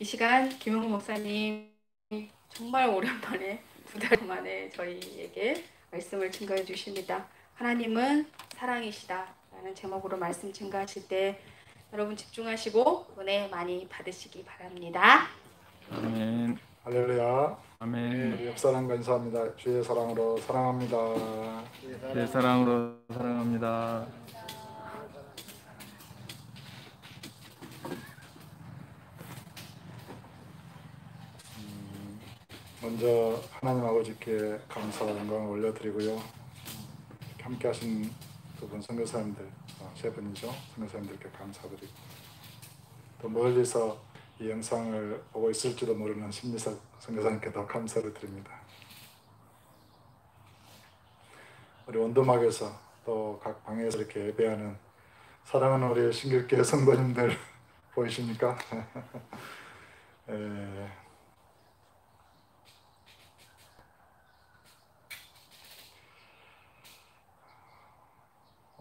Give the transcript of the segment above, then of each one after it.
이 시간 김용호 목사님 정말 오랜만에 2달 만에 저희에게 말씀을 증거해 주십니다. 하나님은 사랑이시다 라는 제목으로 말씀 증거하실 때 여러분 집중하시고 은혜 많이 받으시기 바랍니다. 아멘. 할렐루야. 아멘. 우리 옆사람과 인사합니다. 주의 사랑으로 사랑합니다. 제 사랑으로 사랑합니다. 먼저 하나님 아버지께 감사와 영광을 올려드리고요. 함께 하신 두 분 선교사님들, 세 분이죠. 선교사님들께 감사드리고 또 멀리서 이 영상을 보고 있을지도 모르는 신미석 선교사님께도 감사를 드립니다. 우리 원도막에서 또 각 방에서 이렇게 예배하는 사랑하는 우리 신길교회 성도님들 보이십니까?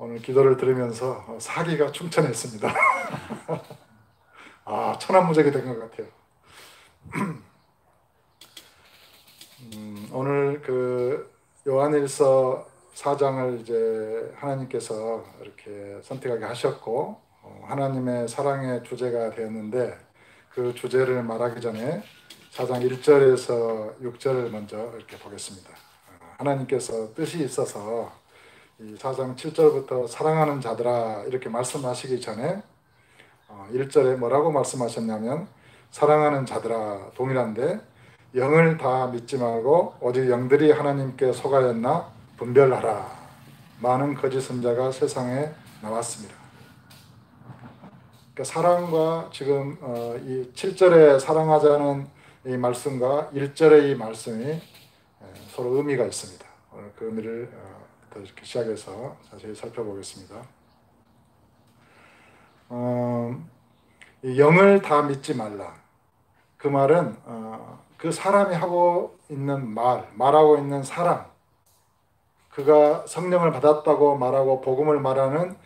오늘 기도를 들으면서 사기가 충천했습니다. 천하무적이 된 것 같아요. 오늘 그 요한일서 4장을 이제 하나님께서 이렇게 선택하게 하셨고 하나님의 사랑의 주제가 되었는데 그 주제를 말하기 전에 4장 1절에서 6절을 먼저 이렇게 보겠습니다. 하나님께서 뜻이 있어서 이 4장 7절부터 사랑하는 자들아 이렇게 말씀하시기 전에 1절에 뭐라고 말씀하셨냐면 사랑하는 자들아 동일한데 영을 다 믿지 말고 오직 영들이 하나님께 속하였나 분별하라. 많은 거짓 선자가 세상에 나왔습니다. 그러니까 사랑과 지금 이 7절에 사랑하자는 이 말씀과 1절의 이 말씀이 서로 의미가 있습니다. 오늘 그 의미를 이렇게 시작해서 자세히 살펴보겠습니다. 영을 다 믿지 말라. 그 말은 그 사람이 하고 있는 말하고 있는 사람, 그가 성령을 받았다고 말하고 복음을 말하는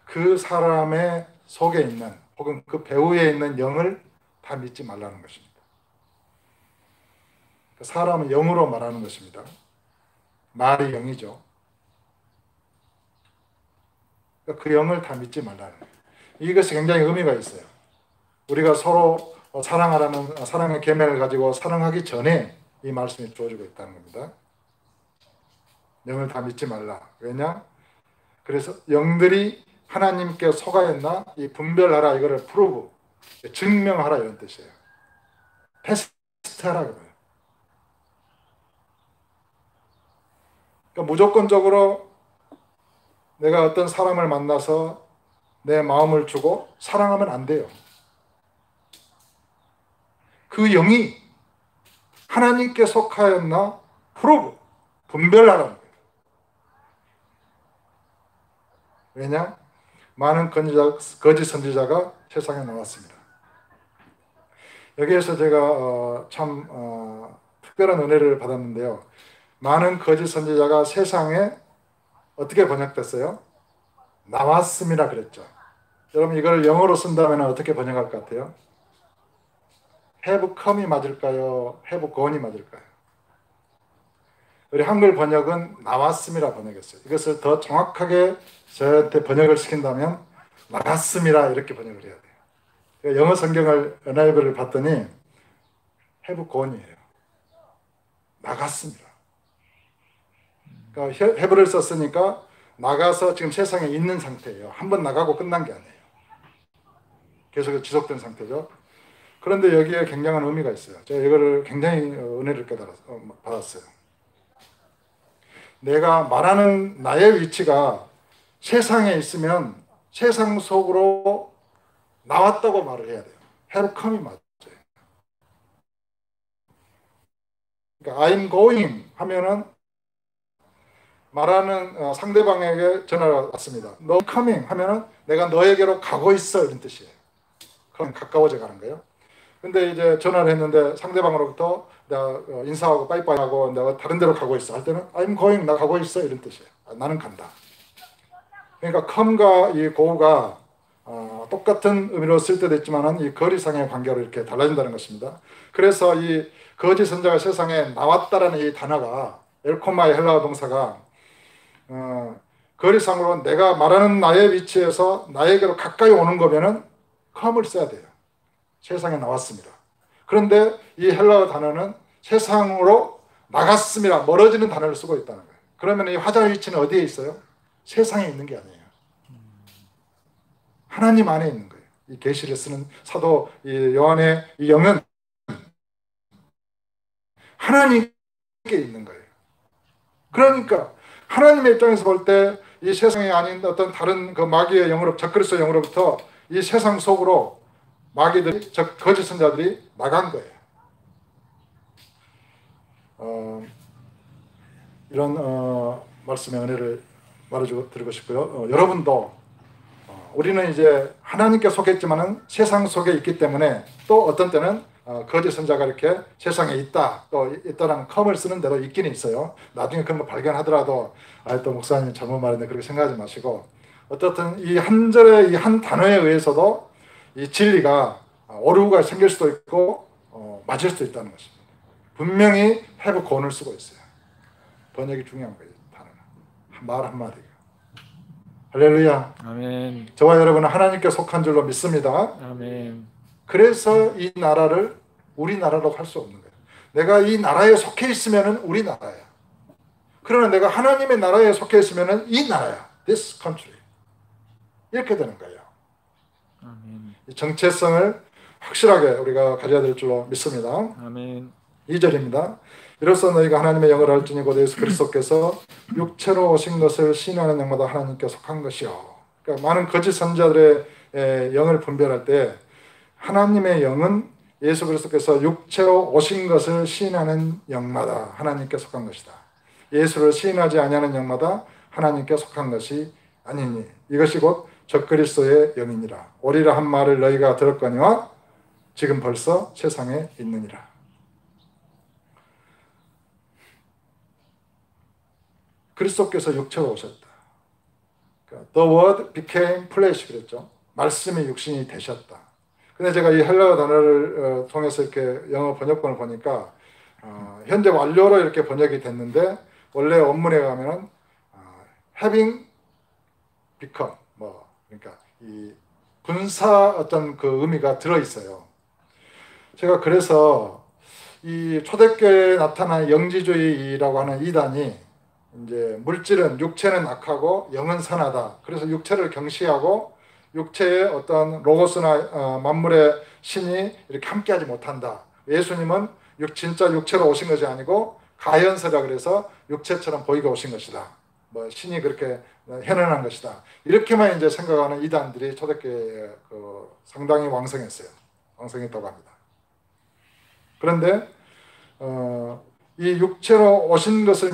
그 사람의 속에 있는 혹은 그 배후에 있는 영을 다 믿지 말라는 것입니다. 사람은 영으로 말하는 것입니다. 말이 영이죠. 그 영을 다 믿지 말라는 거예요. 이것이 굉장히 의미가 있어요. 우리가 서로 사랑하라는 사랑의 계명을 가지고 사랑하기 전에 이 말씀이 주어지고 있다는 겁니다. 영을 다 믿지 말라. 왜냐? 그래서 영들이 하나님께 속하였나? 이 분별하라 이거를 프루브, 증명하라 이런 뜻이에요. 테스트하라 그래요. 그러니까 무조건적으로 내가 어떤 사람을 만나서 내 마음을 주고 사랑하면 안 돼요. 그 영이 하나님께 속하였나 프로브, 분별하라는 거예요. 왜냐? 많은 거짓 선지자가 세상에 나왔습니다. 여기에서 제가 참 특별한 은혜를 받았는데요. 많은 거짓 선지자가 세상에 어떻게 번역됐어요? 나왔음이라 그랬죠. 여러분 이걸 영어로 쓴다면 어떻게 번역할 것 같아요? have come이 맞을까요? have gone이 맞을까요? 우리 한글 번역은 나왔음이라 번역했어요. 이것을 더 정확하게 저한테 번역을 시킨다면 나갔음이라 이렇게 번역을 해야 돼요. 영어 성경을 NIV를 봤더니 have gone이에요. 나갔습니다. 그러니까 have를 썼으니까 나가서 지금 세상에 있는 상태예요. 한번 나가고 끝난 게 아니에요. 계속 지속된 상태죠. 그런데 여기에 굉장한 의미가 있어요. 제가 이거를 굉장히 은혜를 받았어요. 내가 말하는 나의 위치가 세상에 있으면 세상 속으로 나왔다고 말을 해야 돼요. have come이 맞아요. 그러니까 I'm going 하면은 말하는 상대방에게 전화가 왔습니다. No coming 하면은 내가 너에게로 가고 있어 이런 뜻이에요. 그럼 가까워져 가는 거예요. 근데 이제 전화를 했는데 상대방으로부터 내가 인사하고 빠이빠이하고 내가 다른 데로 가고 있어 할 때는 I'm going, 나 가고 있어 이런 뜻이에요. 나는 간다. 그러니까 come과 이 go가 똑같은 의미로 쓸 때도 있지만 이 거리상의 관계로 이렇게 달라진다는 것입니다. 그래서 이 거짓 선자가 세상에 나왔다라는 이 단어가 엘코마의 헬라어 동사가 거리상으로 내가 말하는 나의 위치에서 나에게로 가까이 오는 거면은 come을 써야 돼요. 세상에 나왔습니다. 그런데 이 헬라어 단어는 세상으로 나갔습니다. 멀어지는 단어를 쓰고 있다는 거예요. 그러면 이 화자의 위치는 어디에 있어요? 세상에 있는 게 아니에요. 하나님 안에 있는 거예요. 이 계시를 쓰는 사도 이 요한의 이 영은 하나님께 있는 거예요. 그러니까 하나님의 입장에서 볼 때 이 세상이 아닌 어떤 다른 그 마귀의 영으로 적그리스도의 영으로부터 이 세상 속으로 마귀들이 거짓 선자들이 나간 거예요. 이런 말씀의 은혜를 말해드리고 싶고요. 여러분도 우리는 이제 하나님께 속했지만은 세상 속에 있기 때문에 또 어떤 때는 거짓 선자가 이렇게 세상에 있다, 또 있다라는 컴을 쓰는 대로 있기는 있어요. 나중에 그런 거 발견하더라도 또 목사님이 잘못 말했네 그렇게 생각하지 마시고 어떻든 이 한 절의 이 한 단어에 의해서도 이 진리가 오류가 생길 수도 있고 맞을 수도 있다는 것입니다. 분명히 have gone을 쓰고 있어요. 번역이 중요한 거예요. 단어는 말 한마디가. 할렐루야. 아멘. 저와 여러분은 하나님께 속한 줄로 믿습니다. 아멘. 그래서 이 나라를 우리나라로 할 수 없는 거예요. 내가 이 나라에 속해 있으면 우리나라야. 그러나 내가 하나님의 나라에 속해 있으면 이 나라야. This country. 이렇게 되는 거예요. 아멘. 이 정체성을 확실하게 우리가 가져야 될 줄로 믿습니다. 아멘. 2절입니다. 이로써 너희가 하나님의 영을 알지니 곧 예수 그리스도께서 육체로 오신 것을 시인하는 영마다 하나님께 속한 것이요. 그러니까 많은 거짓 선자들의 영을 분별할 때 하나님의 영은 예수 그리스도께서 육체로 오신 것을 시인하는 영마다 하나님께 속한 것이다. 예수를 시인하지 아니하는 영마다 하나님께 속한 것이 아니니 이것이 곧 적그리스도의 영이니라. 오리라 한 말을 너희가 들었거니와 지금 벌써 세상에 있느니라. 그리스도께서 육체로 오셨다. The word became flesh 그랬죠. 말씀이 육신이 되셨다. 근데 제가 이 헬라어 단어를 통해서 이렇게 영어 번역본을 보니까 현재 완료로 이렇게 번역이 됐는데 원래 원문에 가면은 having become 그러니까 이 분사 어떤 그 의미가 들어 있어요. 제가 그래서 이 초대교회에 나타난 영지주의라고 하는 이단이 이제 물질은 육체는 악하고 영은 선하다. 그래서 육체를 경시하고 육체의 어떤 로고스나 만물의 신이 이렇게 함께하지 못한다. 예수님은 진짜 육체로 오신 것이 아니고 가현세라 그래서 육체처럼 보이게 오신 것이다. 신이 그렇게 현현한 것이다. 이렇게만 이제 생각하는 이단들이 초대교회에 상당히 왕성했어요. 왕성했다고 합니다. 그런데 이 육체로 오신 것을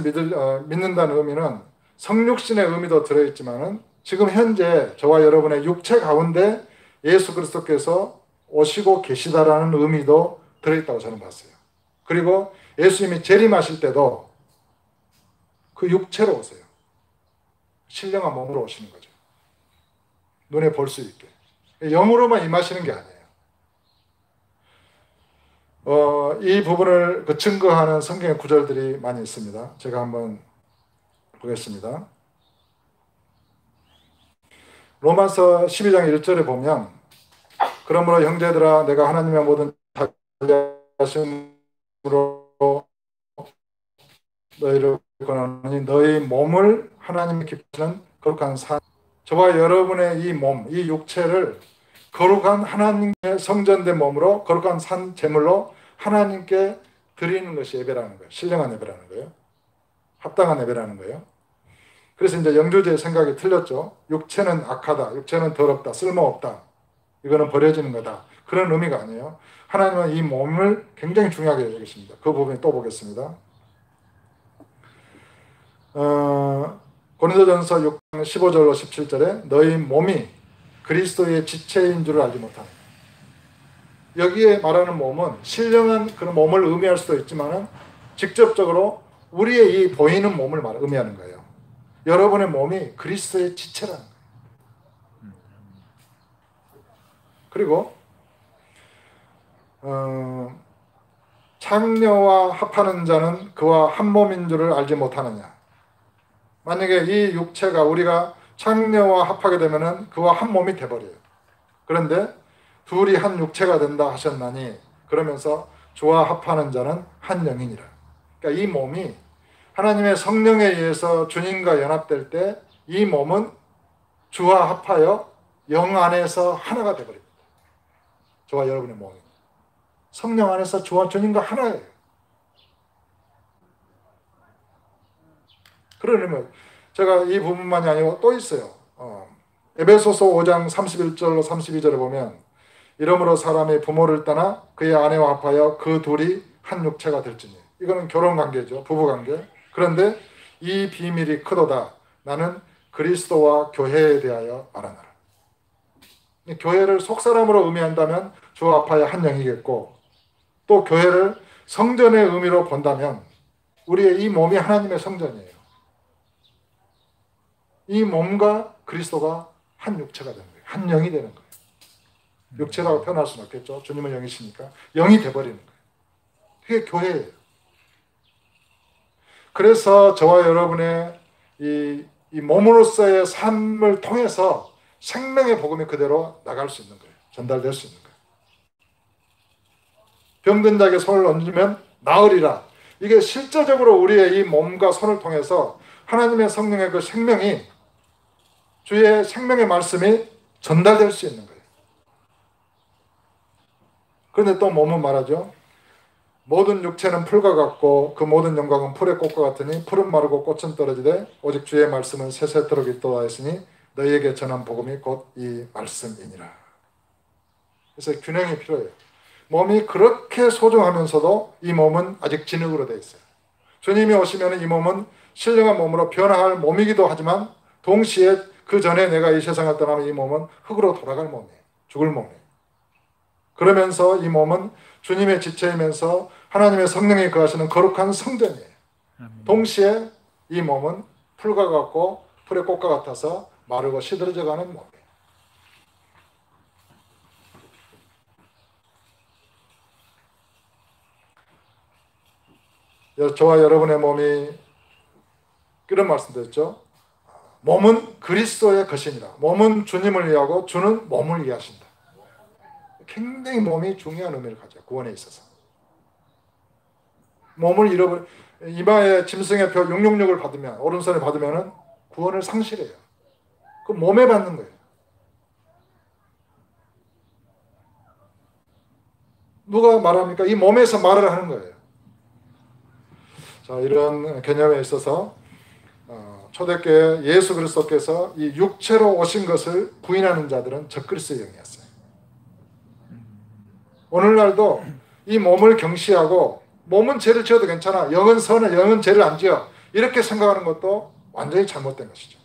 믿는다는 의미는 성육신의 의미도 들어있지만은 지금 현재 저와 여러분의 육체 가운데 예수 그리스도께서 오시고 계시다라는 의미도 들어있다고 저는 봤어요. 그리고 예수님이 재림하실 때도 그 육체로 오세요. 신령한 몸으로 오시는 거죠. 눈에 볼 수 있게. 영으로만 임하시는 게 아니에요. 이 부분을 증거하는 성경의 구절들이 많이 있습니다. 제가 한번 보겠습니다. 로마서 12장 1절에 보면 그러므로 형제들아 내가 하나님의 모든 자비하심으로 너희를 권하노니 너희 몸을 하나님의 기쁘시는 거룩한 산 저와 여러분의 이 몸, 이 육체를 거룩한 하나님의 성전된 몸으로 거룩한 산 제물로 하나님께 드리는 것이 예배라는 거예요. 신령한 예배라는 거예요. 합당한 예배라는 거예요. 그래서 이제 영주제의 생각이 틀렸죠. 육체는 악하다. 육체는 더럽다. 쓸모없다. 이거는 버려지는 거다. 그런 의미가 아니에요. 하나님은 이 몸을 굉장히 중요하게 여기십니다. 그 부분을 또 보겠습니다. 고린도전서 6장 15절로 17절에 너희 몸이 그리스도의 지체인 줄을 알지 못하는 여기에 말하는 몸은 신령한 그런 몸을 의미할 수도 있지만 직접적으로 우리의 이 보이는 몸을 의미하는 거예요. 여러분의 몸이 그리스도의 지체라는 거예요. 그리고 창녀와 합하는 자는 그와 한 몸인 줄을 알지 못하느냐. 만약에 이 육체가 우리가 창녀와 합하게 되면은 그와 한 몸이 돼버려요. 그런데 둘이 한 육체가 된다 하셨나니 그러면서 주와 합하는 자는 한 영이니라. 그러니까 이 몸이 하나님의 성령에 의해서 주님과 연합될 때 이 몸은 주와 합하여 영 안에서 하나가 되어버립니다. 저와 여러분의 몸이 성령 안에서 주와 주님과 하나예요. 그러려면 제가 이 부분만이 아니고 또 있어요. 에베소서 5장 31절로 32절에 보면 이러므로 사람이 부모를 떠나 그의 아내와 합하여 그 둘이 한 육체가 될지니. 이거는 결혼관계죠. 부부관계. 그런데 이 비밀이 크도다. 나는 그리스도와 교회에 대하여 말하노라. 교회를 속사람으로 의미한다면 주와 합하여 한 영이겠고, 또 교회를 성전의 의미로 본다면 우리의 이 몸이 하나님의 성전이에요. 이 몸과 그리스도가 한 육체가 되는 거예요. 한 영이 되는 거예요. 육체라고 표현할 수는 없겠죠. 주님은 영이시니까. 영이 돼버리는 거예요. 그게 교회예요. 그래서 저와 여러분의 이 몸으로서의 삶을 통해서 생명의 복음이 그대로 나갈 수 있는 거예요. 전달될 수 있는 거예요. 병든 자에게 손을 얹으면 나으리라. 이게 실제적으로 우리의 이 몸과 손을 통해서 하나님의 성령의 그 생명이, 주의 생명의 말씀이 전달될 수 있는 거예요. 그런데 또 몸은 말하죠. 모든 육체는 풀과 같고 그 모든 영광은 풀의 꽃과 같으니 풀은 마르고 꽃은 떨어지되 오직 주의 말씀은 세세토록 있도다 했으니 너희에게 전한 복음이 곧 이 말씀이니라. 그래서 균형이 필요해요. 몸이 그렇게 소중하면서도 이 몸은 아직 진흙으로 되어 있어요. 주님이 오시면 이 몸은 신령한 몸으로 변화할 몸이기도 하지만 동시에 그 전에 내가 이 세상을 떠나면 이 몸은 흙으로 돌아갈 몸이에요. 죽을 몸이에요. 그러면서 이 몸은 주님의 지체이면서 하나님의 성령이 거하시는 거룩한 성전이에요. 동시에 이 몸은 풀과 같고 풀의 꽃과 같아서 마르고 시들어져가는 몸이에요. 저와 여러분의 몸이 그런 말씀드렸죠. 몸은 그리스도의 것이니라. 몸은 주님을 위하고 주는 몸을 위하신다. 굉장히 몸이 중요한 의미를 가져요. 구원에 있어서. 몸을 잃어버려 이마에 짐승의 표 666을 받으면, 오른손에 받으면 구원을 상실해요. 그 몸에 받는 거예요. 누가 말합니까? 이 몸에서 말을 하는 거예요. 자, 이런 개념에 있어서 초대교회 예수 그리스도께서 이 육체로 오신 것을 부인하는 자들은 적그리스도의 영이었어요. 오늘날도 이 몸을 경시하고 몸은 죄를 지어도 괜찮아, 영은 선해, 영은 죄를 안 지어, 이렇게 생각하는 것도 완전히 잘못된 것이죠.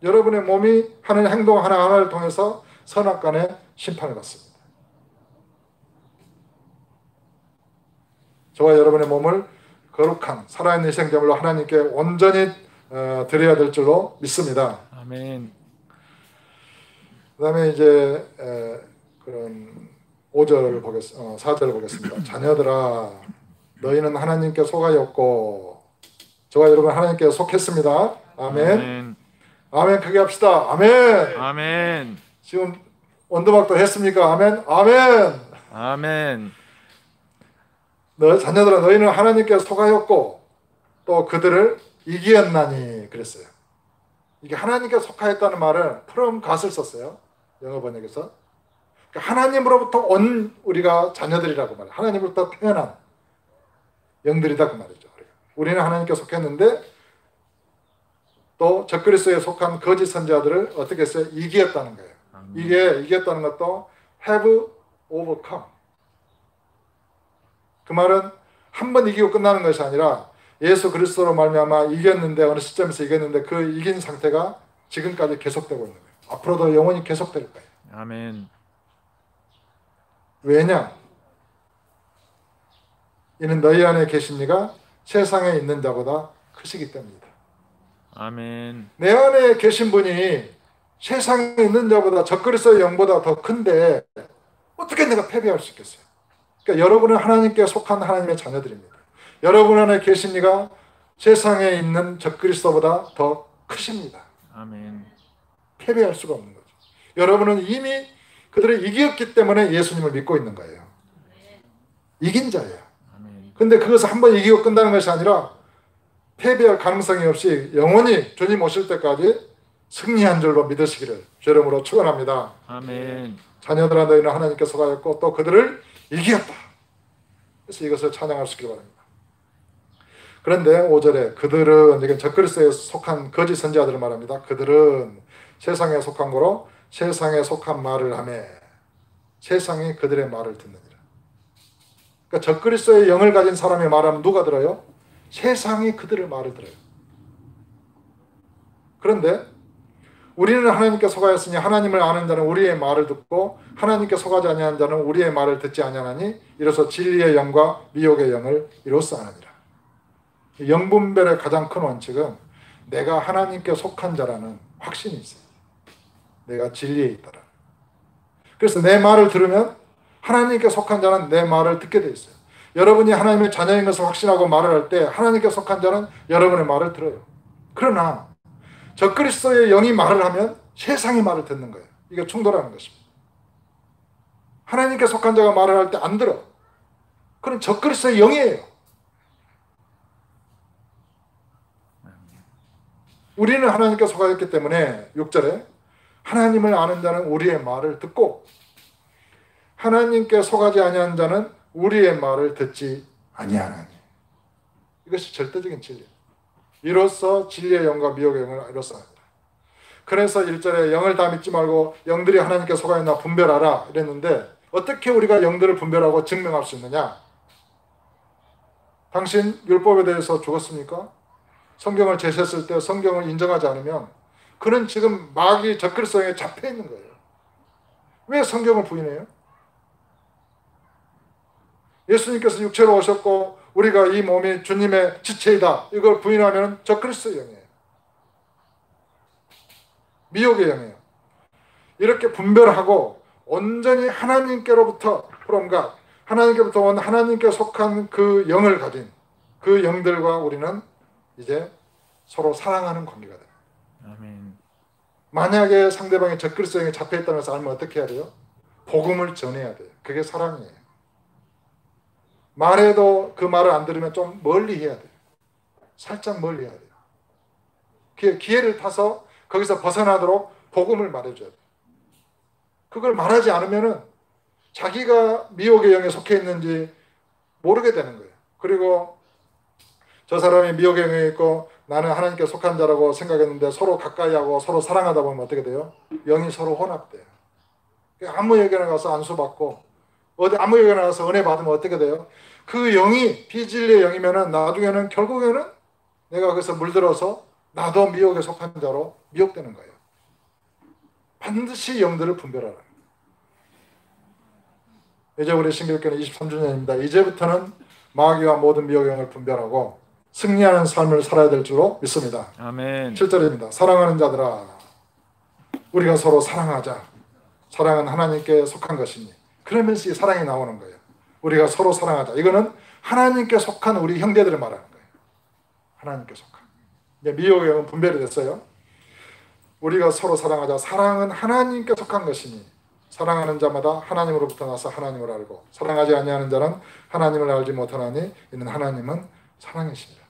여러분의 몸이 하는 행동 하나하나를 통해서 선악간의 심판을 받습니다. 저와 여러분의 몸을 거룩한 살아있는 희생제물로 하나님께 온전히 드려야 될 줄로 믿습니다. 아멘. 그 다음에 이제 그런 5절을 4절을 보겠습니다. 자녀들아, 너희는 하나님께 속하였고 저와 여러분 하나님께 속했습니다. 아멘. 아멘. 아멘. 크게 합시다. 아멘. 아멘. 지금 원도막도 했습니까? 아멘. 아멘. 아멘. 자녀들아, 너희는 하나님께 속하였고 또 그들을 이기었나니 그랬어요. 이게 하나님께 속하였다는 말은 from God을 썼어요. 영어 번역에서. 그러니까 하나님으로부터 온 우리가 자녀들이라고 말해요. 하나님으로부터 태어난 영들이다 그 말이죠. 우리는 하나님께 속했는데 또 적그리스도에 속한 거짓 선지자들을 어떻게 했어요? 이기었다는 거예요. 이게 이겼다는 것도 have overcome. 그 말은 한 번 이기고 끝나는 것이 아니라 예수 그리스도로 말미암아 이겼는데, 어느 시점에서 이겼는데 그 이긴 상태가 지금까지 계속되고 있는 거예요. 앞으로도 영원히 계속될 거예요. 아멘. 왜냐? 이는 너희 안에 계신 이가 세상에 있는 자보다 크시기 때문이다. 아멘. 내 안에 계신 분이 세상에 있는 자보다 적그리스도의 영보다 더 큰데 어떻게 내가 패배할 수 있겠어요? 그러니까 여러분은 하나님께 속한 하나님의 자녀들입니다. 여러분 안에 계신 이가 세상에 있는 적그리스도보다 더 크십니다. 아멘. 패배할 수가 없는 거죠. 여러분은 이미 그들을 이겼기 때문에 예수님을 믿고 있는 거예요. 이긴 자예요. 아멘. 근데 그것을 한번 이기고 끝나는 것이 아니라 패배할 가능성이 없이 영원히 주님 오실 때까지 승리한 줄로 믿으시기를 주 이름으로 축원합니다. 아멘. 자녀들아 너희는 하나님께 속하였고 또 그들을 이겼다. 그래서 이것을 찬양할 수 있기를 바랍니다. 그런데 5절에 그들은, 이건 적그리스도에 속한 거짓 선지자들을 말합니다. 그들은 세상에 속한 거로 세상에 속한 말을 하며 세상이 그들의 말을 듣느니라. 그러니까 적그리스도의 영을 가진 사람의 말하면 누가 들어요? 세상이 그들의 말을 들어요. 그런데 우리는 하나님께 속하였으니 하나님을 아는 자는 우리의 말을 듣고 하나님께 속하지 아니한 자는 우리의 말을 듣지 아니하나니 이로써 진리의 영과 미혹의 영을 이로써 아느니라. 영분별의 가장 큰 원칙은 내가 하나님께 속한 자라는 확신이 있어요. 내가 진리에 있다라. 그래서 내 말을 들으면 하나님께 속한 자는 내 말을 듣게 돼 있어요. 여러분이 하나님의 자녀인 것을 확신하고 말을 할 때 하나님께 속한 자는 여러분의 말을 들어요. 그러나 적그리스도의 영이 말을 하면 세상이 말을 듣는 거예요. 이게 충돌하는 것입니다. 하나님께 속한 자가 말을 할 때 안 들어. 그건 적그리스도의 영이에요. 우리는 하나님께 속하였기 때문에 6절에 하나님을 아는 자는 우리의 말을 듣고 하나님께 속하지 아니한 자는 우리의 말을 듣지 아니하나니. 이것이 절대적인 진리예요. 이로써 진리의 영과 미혹의 영을 이로써 합니다. 그래서 1절에 영을 다 믿지 말고 영들이 하나님께 속하였나 분별하라 이랬는데 어떻게 우리가 영들을 분별하고 증명할 수 있느냐? 당신 율법에 대해서 죽었습니까? 성경을 제시했을 때 성경을 인정하지 않으면 그는 지금 마귀 적그리스도에 잡혀 있는 거예요. 왜 성경을 부인해요? 예수님께서 육체로 오셨고 우리가 이 몸이 주님의 지체이다. 이걸 부인하면 적그리스도의 영이에요. 미혹의 영이에요. 이렇게 분별하고 온전히 하나님께로부터 프롬갓, 하나님께부터 온 하나님께 속한 그 영을 가진 그 영들과 우리는 이제 서로 사랑하는 관계가 돼요. 아멘. 만약에 상대방이 적그리스도의 영에 잡혀있다는 것을 알면 어떻게 해야 돼요? 복음을 전해야 돼요. 그게 사랑이에요. 말해도 그 말을 안 들으면 좀 멀리 해야 돼요. 살짝 멀리 해야 돼요. 기회를 타서 거기서 벗어나도록 복음을 말해줘야 돼요. 그걸 말하지 않으면은 자기가 미혹의 영에 속해 있는지 모르게 되는 거예요. 그리고 저 사람이 미혹의 영에 있고 나는 하나님께 속한 자라고 생각했는데 서로 가까이 하고 서로 사랑하다 보면 어떻게 돼요? 영이 서로 혼합돼요. 아무 얘기나 가서 안수받고 어디 아무 얘기나 가서 은혜 받으면 어떻게 돼요? 그 영이 비진리의 영이면은 나중에는 결국에는 내가 거기서 물들어서 나도 미혹에 속한 자로 미혹되는 거예요. 반드시 영들을 분별하라. 이제 우리 신길교는 23주년입니다. 이제부터는 마귀와 모든 미혹의 영을 분별하고 승리하는 삶을 살아야 될 줄로 믿습니다. 아멘. 7절입니다. 사랑하는 자들아 우리가 서로 사랑하자. 사랑은 하나님께 속한 것이니. 그러면서 이 사랑이 나오는 거예요. 우리가 서로 사랑하자. 이거는 하나님께 속한 우리 형제들을 말하는 거예요. 하나님께 속한. 이제 미혹의 영은 분별이 됐어요. 우리가 서로 사랑하자. 사랑은 하나님께 속한 것이니 사랑하는 자마다 하나님으로부터 나서 하나님을 알고 사랑하지 아니하는 자는 하나님을 알지 못하나니 이는 하나님은 사랑이십니다.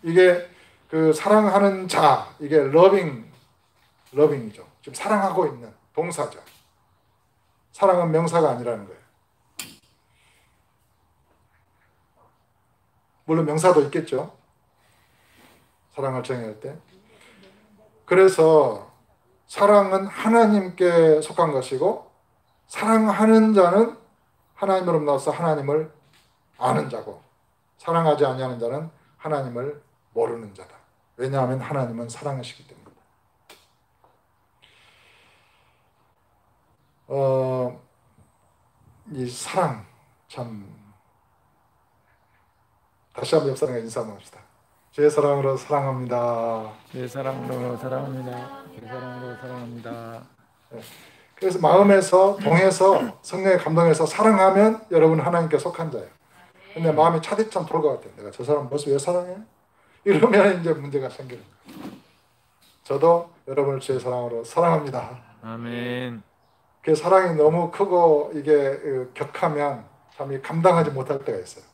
이게 그 사랑하는 자, 이게 러빙이죠. 지금 사랑하고 있는 동사죠. 사랑은 명사가 아니라는 거예요. 물론 명사도 있겠죠. 사랑을 정의할 때. 그래서 사랑은 하나님께 속한 것이고 사랑하는 자는 하나님으로부터 나서 하나님을 아는 자고 사랑하지 아니하는 자는 하나님을 모르는 자다. 왜냐하면 하나님은 사랑이시기 때문이다. 이 사랑 참 다시 한번 옆 사람과 인사 한번 합시다. 주의 사랑으로 사랑합니다. 내 사랑으로 사랑합니다. 내 사랑으로 사랑합니다. 그래서 마음에서 동해서 성령의 감동에서 사랑하면 여러분 하나님께 속한 자예요. 근데 마음이 차디찬 돌 것 같아요. 내가 저 사람 벌써 왜 사랑해? 이러면 이제 문제가 생기는 거예요. 저도 여러분을 주의 사랑으로 사랑합니다. 아멘. 그 사랑이 너무 크고 이게 격하면 참 감당하지 못할 때가 있어요.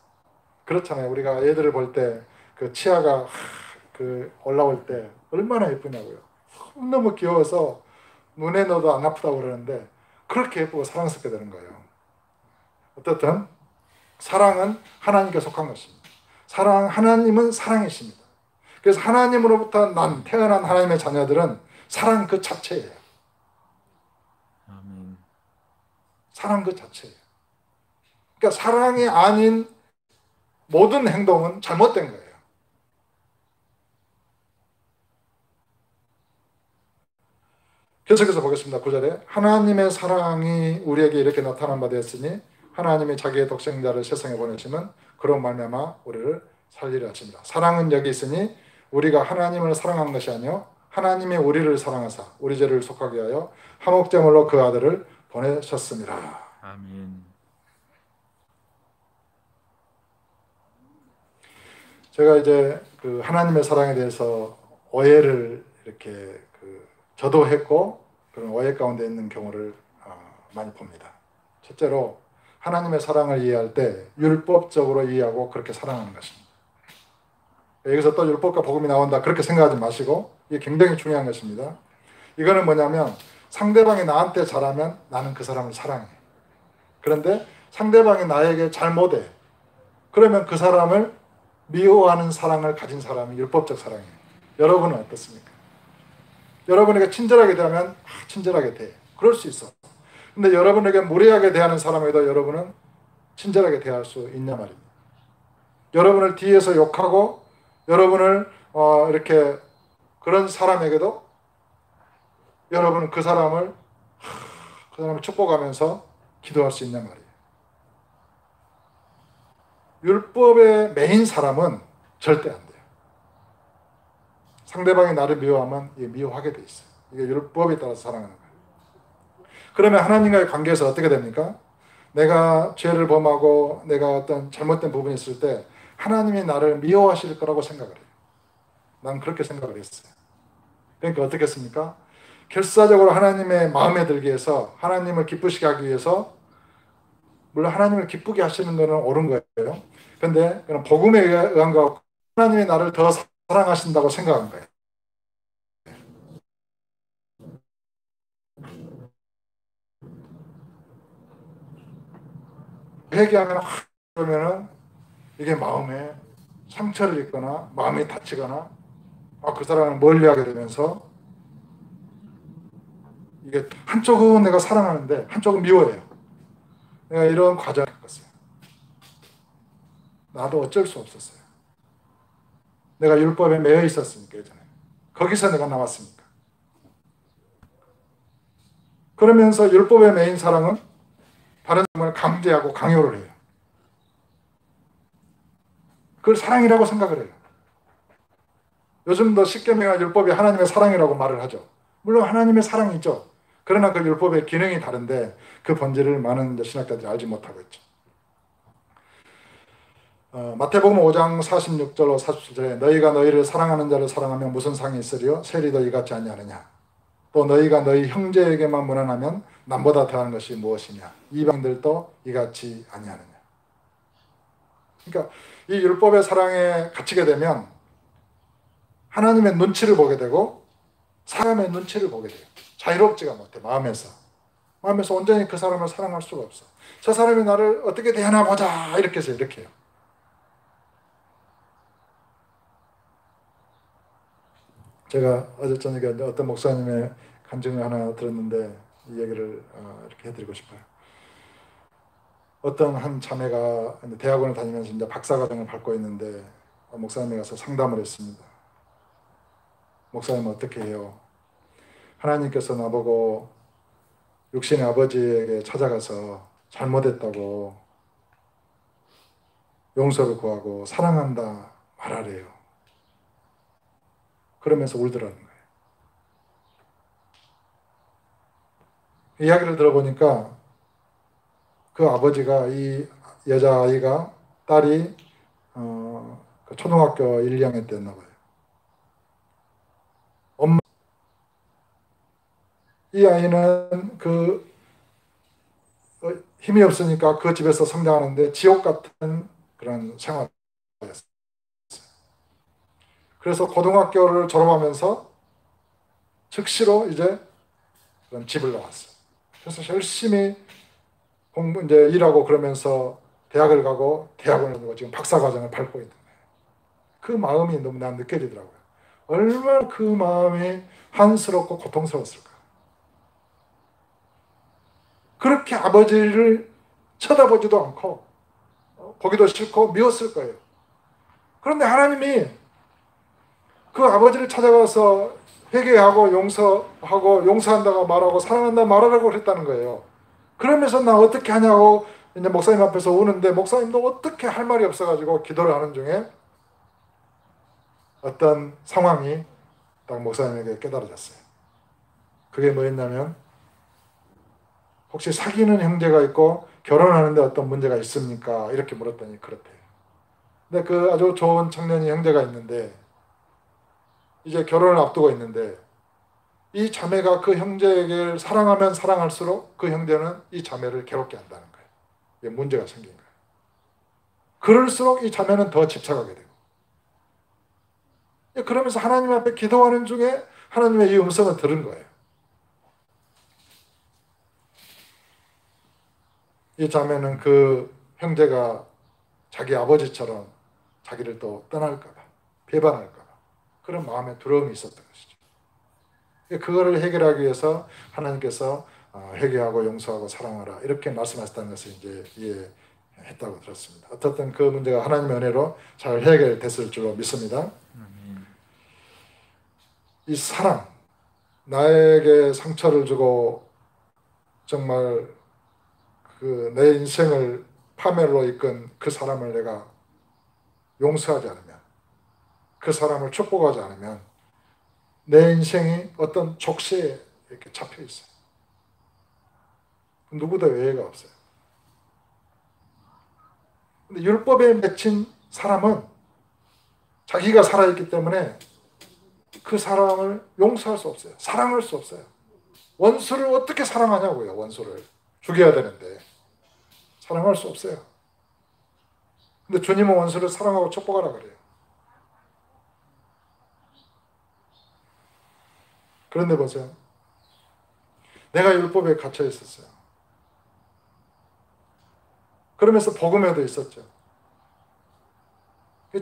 그렇잖아요. 우리가 애들을 볼 때 그 치아가 그 올라올 때 얼마나 예쁘냐고요. 너무 귀여워서 눈에 넣어도 안 아프다고 그러는데 그렇게 예쁘고 사랑스럽게 되는 거예요. 어떻든 사랑은 하나님께 속한 것입니다. 하나님은 사랑이십니다. 그래서 하나님으로부터 태어난 하나님의 자녀들은 사랑 그 자체예요. 아멘. 사랑 그 자체예요. 그러니까 사랑이 아닌 모든 행동은 잘못된 거예요. 계속해서 보겠습니다. 9절에 하나님의 사랑이 우리에게 이렇게 나타난 바 되었으니 하나님이 자기의 독생자를 세상에 보내시면 그런 말미암아 우리를 살리려 하십니다. 사랑은 여기 있으니 우리가 하나님을 사랑한 것이 아니요 하나님이 우리를 사랑하사 우리 죄를 속하게 하여 한옥제물로 그 아들을 보내셨습니다. 아멘. 제가 이제 그 하나님의 사랑에 대해서 오해를 이렇게 저도 했고 그런 오해 가운데 있는 경우를 많이 봅니다. 첫째로 하나님의 사랑을 이해할 때 율법적으로 이해하고 그렇게 사랑하는 것입니다. 여기서 또 율법과 복음이 나온다 그렇게 생각하지 마시고 이게 굉장히 중요한 것입니다. 이거는 뭐냐면 상대방이 나한테 잘하면 나는 그 사람을 사랑해. 그런데 상대방이 나에게 잘 못해. 그러면 그 사람을 미워하는 사랑을 가진 사람이 율법적 사랑이에요. 여러분은 어떻습니까? 여러분에게 친절하게 대하면 친절하게 대. 그럴 수 있어. 근데 여러분에게 무례하게 대하는 사람에도 여러분은 친절하게 대할 수 있냐 말입니다. 여러분을 뒤에서 욕하고 여러분을 이렇게 그런 사람에게도 여러분은 그 사람을 축복하면서 기도할 수 있냐 말이에요. 율법의 메인 사람은 절대 안 돼요. 상대방이 나를 미워하면 미워하게 돼 있어요. 이게 율법에 따라서 사랑하는 거예요. 그러면 하나님과의 관계에서 어떻게 됩니까? 내가 죄를 범하고 내가 어떤 잘못된 부분이 있을 때 하나님이 나를 미워하실 거라고 생각을 해요. 난 그렇게 생각을 했어요. 그러니까 어떻게 했습니까? 결사적으로 하나님의 마음에 들기 위해서 하나님을 기쁘시게 하기 위해서 물론 하나님을 기쁘게 하시는 것은 옳은 거예요. 그런데 그런 복음에 의한 거 하나님이 나를 더 사랑하신다고 생각한 거예요. 회개하면 그러면은 이게 마음에 상처를 입거나 마음이 다치거나 그 사람을 멀리하게 되면서 이게 한쪽은 내가 사랑하는데 한쪽은 미워해요. 내가 이런 과정을 겪었어요. 나도 어쩔 수 없었어요. 내가 율법에 매여 있었으니까 예전에. 거기서 내가 나왔으니까. 그러면서 율법의 매인 사랑은 다른 사람을 강제하고 강요를 해요. 그걸 사랑이라고 생각을 해요. 요즘도 십계명과 율법이 하나님의 사랑이라고 말을 하죠. 물론 하나님의 사랑이죠. 그러나 그 율법의 기능이 다른데 그 본질을 많은 신학자들이 알지 못하고 있죠. 마태복음 5장 46절로 47절에 너희가 너희를 사랑하는 자를 사랑하면 무슨 상이 있으리요? 세리도 이같지 아니하느냐? 또 너희가 너희 형제에게만 무난하면 남보다 더하는 것이 무엇이냐? 이방들도 이같이 아니하느냐? 그러니까 이 율법의 사랑에 갇히게 되면 하나님의 눈치를 보게 되고 사람의 눈치를 보게 돼요. 자유롭지가 못해 마음에서 온전히 그 사람을 사랑할 수가 없어. 저 사람이 나를 어떻게 대하나 보자 이렇게 해서 이렇게 해요. 제가 어제 저녁에 어떤 목사님의 간증을 하나 들었는데 이 얘기를 이렇게 해드리고 싶어요. 어떤 한 자매가 대학원을 다니면서 이제 박사과정을 밟고 있는데 목사님이 가서 상담을 했습니다. 목사님 어떻게 해요? 하나님께서 나보고 육신의 아버지에게 찾아가서 잘못했다고 용서를 구하고 사랑한다 말하래요. 그러면서 울더라는 거예요. 이야기를 들어보니까 그 아버지가 이 여자아이가 딸이 그 초등학교 1, 2학년 때였나 봐요. 이 아이는 힘이 없으니까 그 집에서 성장하는데 지옥 같은 그런 생활이었어요. 그래서 고등학교를 졸업하면서 즉시로 이제 그런 집을 나왔어요. 그래서 열심히 이제 일하고 그러면서 대학을 가고 대학원을 가고 지금 박사과정을 밟고 있는 거예요. 그 마음이 너무 난 느껴지더라고요. 얼마나 그 마음이 한스럽고 고통스러웠을까. 그렇게 아버지를 쳐다보지도 않고 보기도 싫고 미웠을 거예요. 그런데 하나님이 그 아버지를 찾아가서 회개하고 용서하고 용서한다고 말하고 사랑한다고 말하라고 그랬다는 거예요. 그러면서 나 어떻게 하냐고 이제 목사님 앞에서 우는데 목사님도 어떻게 할 말이 없어가지고 기도를 하는 중에 어떤 상황이 딱 목사님에게 깨달아졌어요. 그게 뭐였냐면 혹시 사귀는 형제가 있고 결혼하는데 어떤 문제가 있습니까? 이렇게 물었더니 그렇대요. 근데 그 아주 좋은 청년이 형제가 있는데 이제 결혼을 앞두고 있는데 이 자매가 그 형제에게 사랑하면 사랑할수록 그 형제는 이 자매를 괴롭게 한다는 거예요. 이게 문제가 생긴 거예요. 그럴수록 이 자매는 더 집착하게 되고 그러면서 하나님 앞에 기도하는 중에 하나님의 이 음성을 들은 거예요. 이 자매는 그 형제가 자기 아버지처럼 자기를 또 떠날까 봐 배반할까 봐 그런 마음의 두려움이 있었던 것이죠. 그거를 해결하기 위해서 하나님께서 회개하고 용서하고 사랑하라 이렇게 말씀하셨다는 것을 이제 이해했다고 들었습니다. 어떻든 그 문제가 하나님의 은혜로 잘 해결됐을 줄로 믿습니다. 이 사랑, 나에게 상처를 주고 정말 그 내 인생을 파멸로 이끈 그 사람을 내가 용서하지 않으면 그 사람을 축복하지 않으면 내 인생이 어떤 족쇄에 이렇게 잡혀 있어요. 누구도 예외가 없어요. 근데 율법에 맺힌 사람은 자기가 살아있기 때문에 그 사람을 용서할 수 없어요. 사랑할 수 없어요. 원수를 어떻게 사랑하냐고요. 원수를 죽여야 되는데 사랑할 수 없어요. 근데 주님은 원수를 사랑하고 축복하라 그래요. 그런데 보세요. 내가 율법에 갇혀 있었어요. 그러면서 복음에도 있었죠.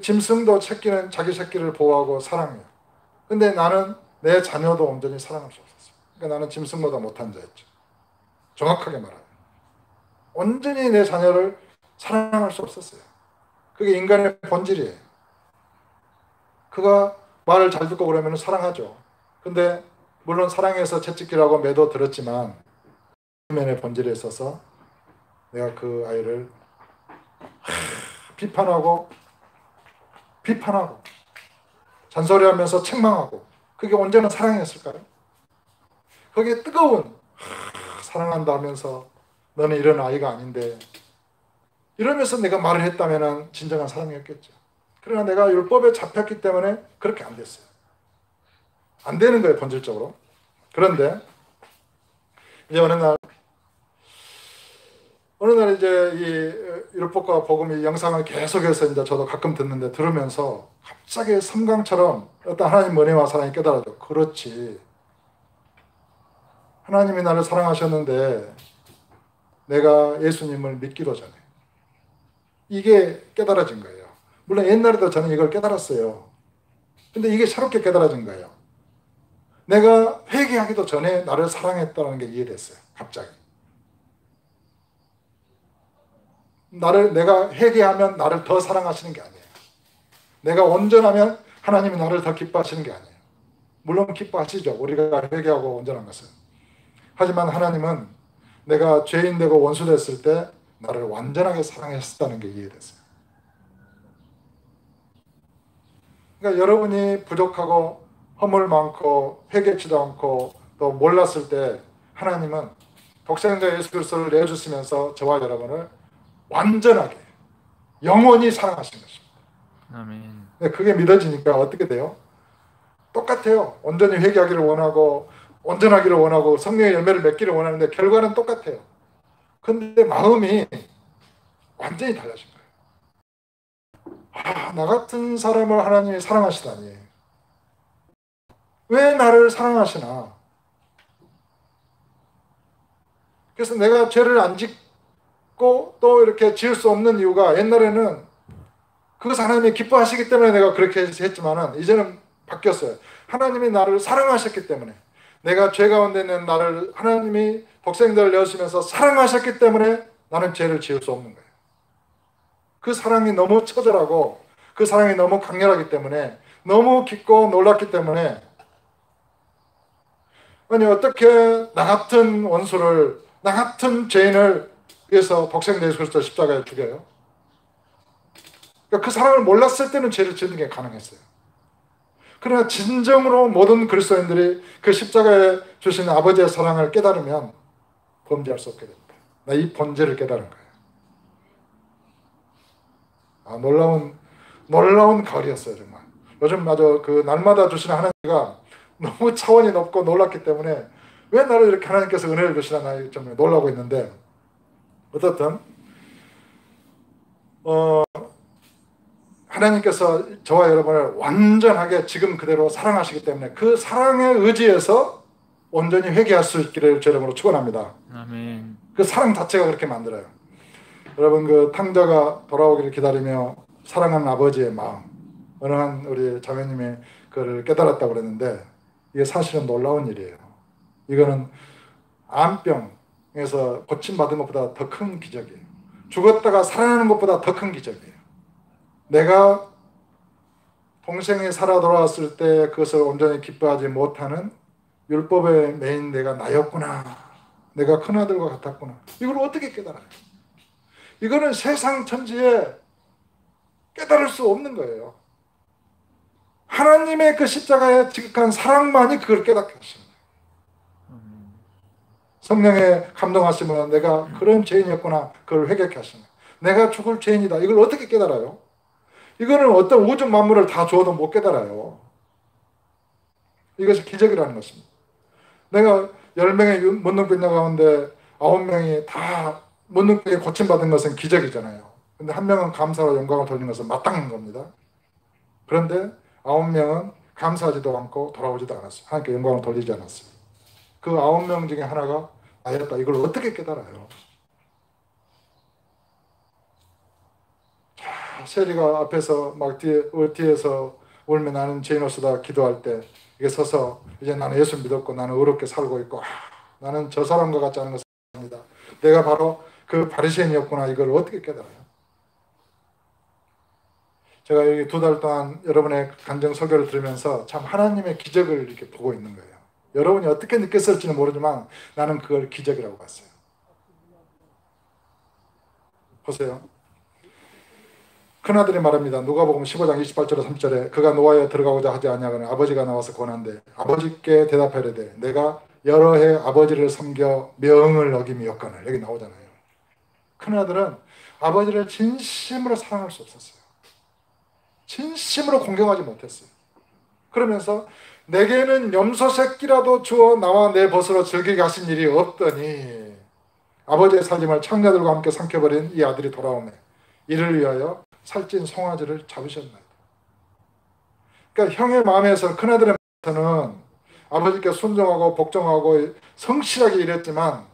짐승도 새끼는 자기 새끼를 보호하고 사랑해요. 근데 나는 내 자녀도 온전히 사랑할 수 없었어요. 그러니까 나는 짐승보다 못한 자였죠. 정확하게 말하면. 온전히 내 자녀를 사랑할 수 없었어요. 그게 인간의 본질이에요. 그가 말을 잘 듣고 그러면 사랑하죠. 근데 물론 사랑해서 채찍질하고 매도 들었지만 면의 본질에 있어서 내가 그 아이를 비판하고 잔소리하면서 책망하고 그게 언제나 사랑이었을까요? 거기에 뜨거운 사랑한다 하면서 너는 이런 아이가 아닌데 이러면서 내가 말을 했다면 진정한 사랑이었겠죠. 그러나 내가 율법에 잡혔기 때문에 그렇게 안 됐어요. 안 되는 거예요, 본질적으로. 그런데 이제 어느 날 이제 이 율법과 복음의 영상을 계속해서 이제 저도 가끔 듣는데 들으면서 갑자기 섬광처럼 어떤 하나님 은혜와 사랑이 깨달아져. 그렇지. 하나님이 나를 사랑하셨는데 내가 예수님을 믿기도 전에 이게 깨달아진 거예요. 물론 옛날에도 저는 이걸 깨달았어요. 근데 이게 새롭게 깨달아진 거예요. 내가 회개하기도 전에 나를 사랑했다는 게 이해됐어요. 갑자기. 내가 회개하면 나를 더 사랑하시는 게 아니에요. 내가 온전하면 하나님이 나를 더 기뻐하시는 게 아니에요. 물론 기뻐하시죠. 우리가 회개하고 온전한 것은. 하지만 하나님은 내가 죄인 되고 원수 됐을 때 나를 완전하게 사랑하셨다는 게 이해됐어요. 그러니까 여러분이 부족하고 허물 많고 회개치도 않고 또 몰랐을 때 하나님은 독생자 예수 그리스도를 내어주시면서 저와 여러분을 완전하게 영원히 사랑하신 것입니다. 아멘. 근데 그게 믿어지니까 어떻게 돼요? 똑같아요. 온전히 회개하기를 원하고 온전하기를 원하고 성령의 열매를 맺기를 원하는데 결과는 똑같아요. 근데 마음이 완전히 달라진 거예요. 아, 나 같은 사람을 하나님이 사랑하시다니. 왜 나를 사랑하시나? 그래서 내가 죄를 안 짓고 또 이렇게 지을 수 없는 이유가 옛날에는 그것을 하나님이 기뻐하시기 때문에 내가 그렇게 했지만은 이제는 바뀌었어요. 하나님이 나를 사랑하셨기 때문에 내가 죄 가운데 있는 나를 하나님이 독생자를 내어주시면서 사랑하셨기 때문에 나는 죄를 지을 수 없는 거예요. 그 사랑이 너무 처절하고 그 사랑이 너무 강렬하기 때문에 너무 깊고 놀랍기 때문에 아니 어떻게 나 같은 원수를 나 같은 죄인을 위해서 독생자 예수 그리스도 십자가에 죽여요? 그러니까 그 사랑을 몰랐을 때는 죄를 짓는 게 가능했어요. 그러나 진정으로 모든 그리스도인들이 그 십자가에 주신 아버지의 사랑을 깨달으면 범죄할 수 없게 됩니다. 나 이 본질을 깨달은 거예요. 아, 놀라운 가을이었어요, 정말. 요즘 마저 그 날마다 주시는 하나님과 너무 차원이 높고 놀랍기 때문에 왜 나를 이렇게 하나님께서 은혜를 주시나 나 좀 놀라고 있는데 어떻든 하나님께서 저와 여러분을 완전하게 지금 그대로 사랑하시기 때문에 그 사랑에 의지해서 온전히 회개할 수 있기를 제 이름으로 축원합니다. 아멘. 그 사랑 자체가 그렇게 만들어요. 여러분 그 탕자가 돌아오기를 기다리며 사랑하는 아버지의 마음 어느 한 우리 자매님이 그를 깨달았다고 그랬는데 이게 사실은 놀라운 일이에요. 이거는 암병에서 고침받은 것보다 더 큰 기적이에요. 죽었다가 살아나는 것보다 더 큰 기적이에요. 내가 동생이 살아 돌아왔을 때 그것을 온전히 기뻐하지 못하는 율법의 메인 내가 나였구나. 내가 큰아들과 같았구나. 이걸 어떻게 깨달아요? 이거는 세상 천지에 깨달을 수 없는 거예요. 하나님의 그 십자가의 지극한 사랑만이 그걸 깨닫게 하십니다. 성령의 감동하시면 내가 그런 죄인이었구나. 그걸 회개케 하십니다. 내가 죽을 죄인이다. 이걸 어떻게 깨달아요? 이거는 어떤 우주 만물을 다 주어도 못 깨달아요. 이것이 기적이라는 것입니다. 내가 10명의 문둥병자 가운데 9명이 다 문둥병에 고침받은 것은 기적이잖아요. 근데 한 명은 감사와 영광을 돌리는 것은 마땅한 겁니다. 그런데 9명은 감사하지도 않고 돌아오지도 않았어요. 하나님께 영광을 돌리지 않았어요. 그 9명 중에 하나가 나였다. 이걸 어떻게 깨달아요? 세리가 앞에서 막 뒤에서 울며 나는 죄인으로서다 기도할 때 이게 서서 이제 나는 예수 믿었고 나는 의롭게 살고 있고 나는 저 사람과 같지 않은 것을 압니다. 내가 바로 그 바리새인이었구나. 이걸 어떻게 깨달아요? 제가 여기 2달 동안 여러분의 간증 설교를 들으면서 참 하나님의 기적을 이렇게 보고 있는 거예요. 여러분이 어떻게 느꼈을지는 모르지만 나는 그걸 기적이라고 봤어요. 보세요. 큰아들이 말합니다. 누가복음 15장 28절에 30절에 그가 노하여 들어가고자 하지 아니하거늘 아버지가 나와서 권한대 아버지께 대답하려되 내가 여러 해 아버지를 섬겨 명을 어김이었거늘. 여기 나오잖아요. 큰아들은 아버지를 진심으로 사랑할 수 없었어요. 진심으로 공경하지 못했어요. 그러면서 내게는 염소 새끼라도 주어 나와 내 벗으로 즐기게 하신 일이 없더니 아버지의 살림을 창녀들과 함께 삼켜버린 이 아들이 돌아오매 이를 위하여 살찐 송아지를 잡으셨나이다. 그러니까 형의 마음에서 큰아들의 마음에서는 아버지께 순종하고 복종하고 성실하게 일했지만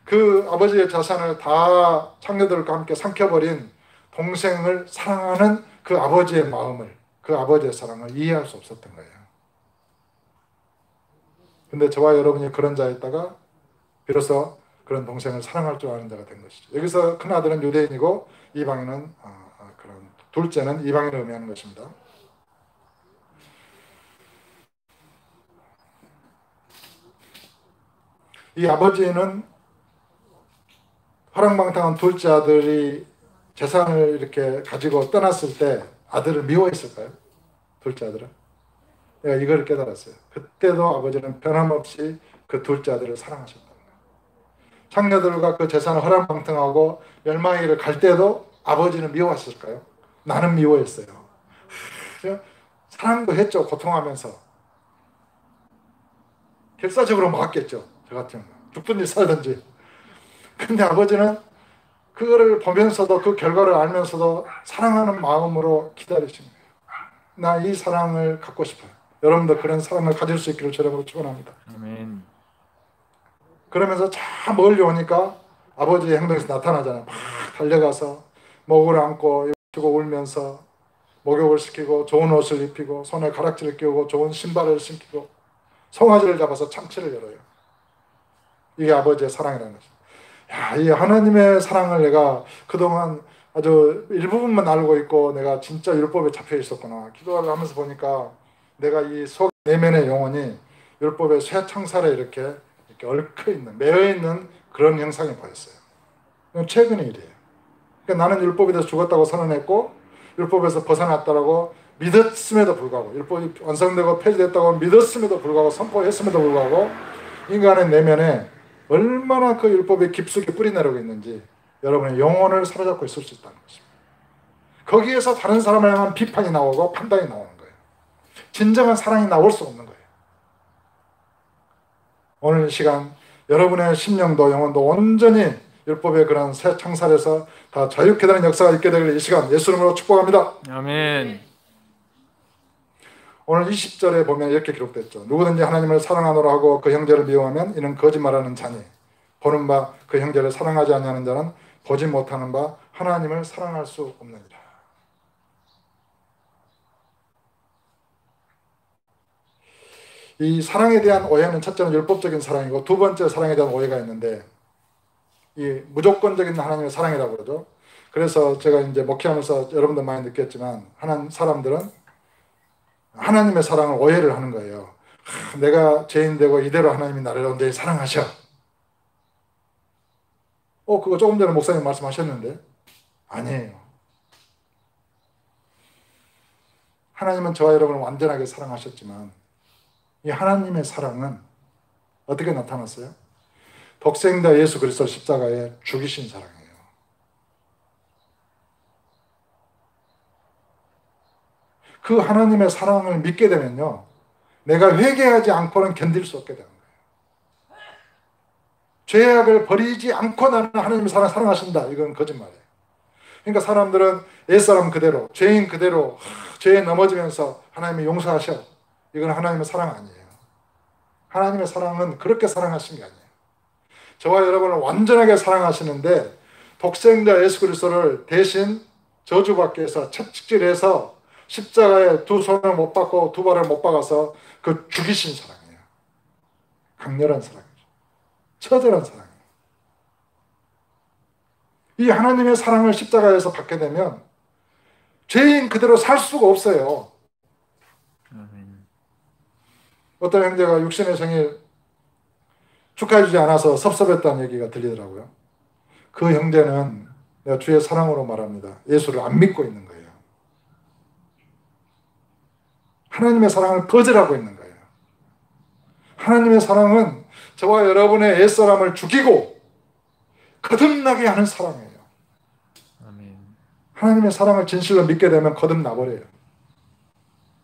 그 아버지의 자산을 다 창녀들과 함께 삼켜버린 동생을 사랑하는 그 아버지의 마음을, 그 아버지의 사랑을 이해할 수 없었던 거예요. 근데 저와 여러분이 그런 자였다가 비로소 그런 동생을 사랑할 줄 아는 자가 된 것이죠. 여기서 큰아들은 유대인이고 이방인은 그런 둘째는 이방인을 의미하는 것입니다. 이 아버지는 화랑방탕한 둘째 아들이 재산을 이렇게 가지고 떠났을 때 아들을 미워했을까요? 둘째 아들은? 내가 이걸 깨달았어요. 그때도 아버지는 변함없이 그 둘째 아들을 사랑하셨다. 장녀들과 그 재산을 허랑방탕하고 멸망의 갈 때도 아버지는 미워하셨을까요? 나는 미워했어요. 사랑도 했죠. 고통하면서. 결사적으로 막았겠죠. 저 같으면. 죽든지 살든지. 근데 아버지는 그거를 보면서도 그 결과를 알면서도 사랑하는 마음으로 기다리신 거예요. 나 이 사랑을 갖고 싶어요. 여러분도 그런 사랑을 가질 수 있기를 주님으로 축원합니다. 아멘. 그러면서 저 멀리 오니까 아버지의 행동에서 나타나잖아요. 막 달려가서 목을 안고 울면서 목욕을 시키고 좋은 옷을 입히고 손에 가락지를 끼우고 좋은 신발을 신기고 송아지를 잡아서 참치를 열어요. 이게 아버지의 사랑이라는 거죠. 야, 이 하나님의 사랑을 내가 그동안 아주 일부분만 알고 있고 내가 진짜 율법에 잡혀 있었구나. 기도를 하면서 보니까 내가 이 속 내면의 영혼이 율법의 새 창살에 이렇게 얽혀 있는, 매여 있는 그런 형상이 보였어요. 이건 최근의 일이에요. 그러니까 나는 율법에 대해서 죽었다고 선언했고 율법에서 벗어났다라고 믿었음에도 불구하고 율법이 완성되고 폐지됐다고 믿었음에도 불구하고 선포했음에도 불구하고 인간의 내면에 얼마나 그 율법이 깊숙이 뿌리내리고 있는지 여러분의 영혼을 사로잡고 있을 수 있다는 것입니다. 거기에서 다른 사람을 향한 비판이 나오고 판단이 나오는 거예요. 진정한 사랑이 나올 수 없는 거예요. 오늘 이 시간 여러분의 심령도 영혼도 온전히 율법의 그런 새 창살에서 다 자유케 되는 역사가 있게 되길 이 시간 예수 이름으로 축복합니다. 아멘. 오늘 20절에 보면 이렇게 기록됐죠. 누구든지 하나님을 사랑하노라 하고 그 형제를 미워하면 이는 거짓말하는 자니 보는 바 그 형제를 사랑하지 아니하는 자는 보지 못하는 바 하나님을 사랑할 수 없느니라. 이 사랑에 대한 오해는 첫째는 율법적인 사랑이고 두 번째 사랑에 대한 오해가 있는데 이 무조건적인 하나님의 사랑이라고 그러죠. 그래서 제가 이제 목회하면서 여러분들 많이 느꼈지만 하나님 사람들은 하나님의 사랑을 오해를 하는 거예요. 내가 죄인 되고 이대로 하나님이 나를 온전히 사랑하셔. 그거 조금 전에 목사님 말씀하셨는데 아니에요. 하나님은 저와 여러분을 완전하게 사랑하셨지만 이 하나님의 사랑은 어떻게 나타났어요? 독생자 예수 그리스도 십자가에 죽이신 사랑이에요. 그 하나님의 사랑을 믿게 되면요, 내가 회개하지 않고는 견딜 수 없게 되는 거예요. 죄악을 버리지 않고 나는 하나님의 사랑하신다. 이건 거짓말이에요. 그러니까 사람들은 옛사람 그대로, 죄인 그대로 죄에 넘어지면서 하나님이 용서하셔. 이건 하나님의 사랑 아니에요. 하나님의 사랑은 그렇게 사랑하신 게 아니에요. 저와 여러분을 완전하게 사랑하시는데 독생자 예수 그리스도를 대신 저주받게 해서 채찍질해서 십자가에 두 손을 못 박고 두 발을 못 박아서 그 죽이신 사랑이에요. 강렬한 사랑이죠. 처절한 사랑이에요. 이 하나님의 사랑을 십자가에서 받게 되면 죄인 그대로 살 수가 없어요. 어떤 형제가 육신의 생일 축하해주지 않아서 섭섭했다는 얘기가 들리더라고요. 그 형제는 내가 주의 사랑으로 말합니다. 예수를 안 믿고 있는 거예요. 하나님의 사랑을 거절하고 있는 거예요. 하나님의 사랑은 저와 여러분의 옛사람을 죽이고 거듭나게 하는 사랑이에요. 아멘. 하나님의 사랑을 진실로 믿게 되면 거듭나버려요.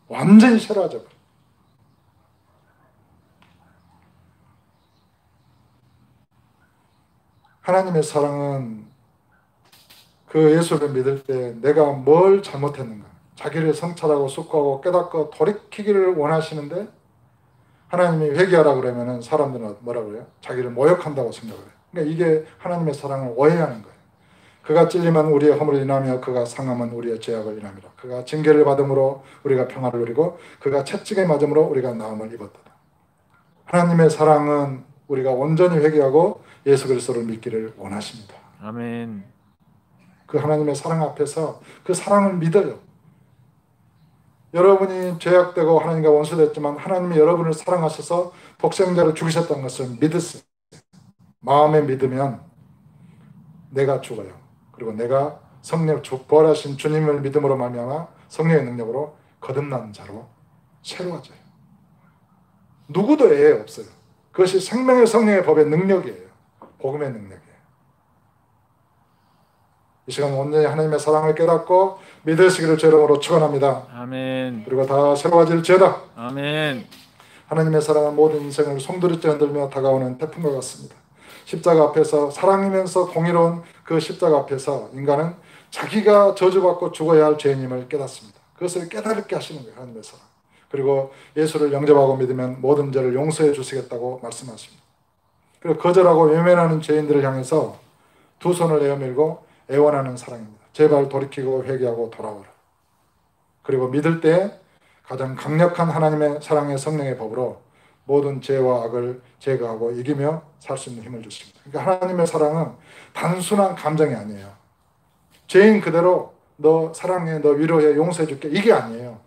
완전히 새로워져 버려요. 하나님의 사랑은 그 예수를 믿을 때 내가 뭘 잘못했는가, 자기를 성찰하고 숙고하고 깨닫고 돌이키기를 원하시는데 하나님이 회개하라 그러면은 사람들은 뭐라고 그래요? 자기를 모욕한다고 생각을 해요. 그러니까 이게 하나님의 사랑을 오해하는 거예요. 그가 찔림은 우리의 허물을 인하며 그가 상함은 우리의 죄악을 인함이라. 그가 징계를 받음으로 우리가 평화를 누리고 그가 채찍에 맞음으로 우리가 나음을 입었다. 하나님의 사랑은 우리가 온전히 회개하고 예수 그리스도를 믿기를 원하십니다. 아멘. 그 하나님의 사랑 앞에서 그 사랑을 믿어요. 여러분이 죄악되고 하나님과 원수됐지만 하나님이 여러분을 사랑하셔서 독생자를 죽이셨다는 것을 믿으세요. 마음에 믿으면 내가 죽어요. 그리고 내가 성령 부활하신 주님을 믿음으로 말미암아 성령의 능력으로 거듭난 자로 새로워져요. 누구도 애에 없어요. 그것이 생명의 성령의 법의 능력이에요. 복음의 능력이에요. 이 시간 온전히 하나님의 사랑을 깨닫고 믿으시기를 주 이름으로 축원합니다. 아멘. 그리고 다 새로워질지어다. 아멘. 하나님의 사랑은 모든 인생을 송두리째 흔들며 다가오는 태풍과 같습니다. 십자가 앞에서 사랑이면서 공의로운 그 십자가 앞에서 인간은 자기가 저주받고 죽어야 할 죄인임을 깨닫습니다. 그것을 깨닫게 하시는 거예요. 하나님의 사랑. 그리고 예수를 영접하고 믿으면 모든 죄를 용서해 주시겠다고 말씀하십니다. 그리고 거절하고 외면하는 죄인들을 향해서 두 손을 내어밀고 애원하는 사랑입니다. 제발 돌이키고 회개하고 돌아오라. 그리고 믿을 때 가장 강력한 하나님의 사랑의 성령의 법으로 모든 죄와 악을 제거하고 이기며 살 수 있는 힘을 주십니다. 그러니까 하나님의 사랑은 단순한 감정이 아니에요. 죄인 그대로 너 사랑해, 너 위로해, 용서해 줄게 이게 아니에요.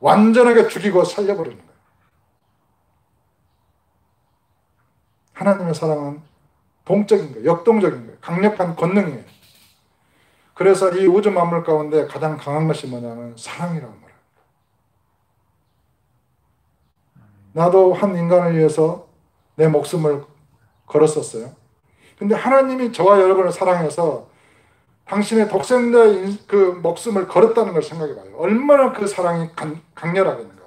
완전하게 죽이고 살려버리는 거예요. 하나님의 사랑은 동적인 거예요. 역동적인 거예요. 강력한 권능이에요. 그래서 이 우주 만물 가운데 가장 강한 것이 뭐냐면 사랑이라고 말합니다. 나도 한 인간을 위해서 내 목숨을 걸었었어요. 근데 하나님이 저와 여러분을 사랑해서 당신의 독생자의 그 목숨을 걸었다는 걸 생각해 봐요. 얼마나 그 사랑이 강렬하겠는가.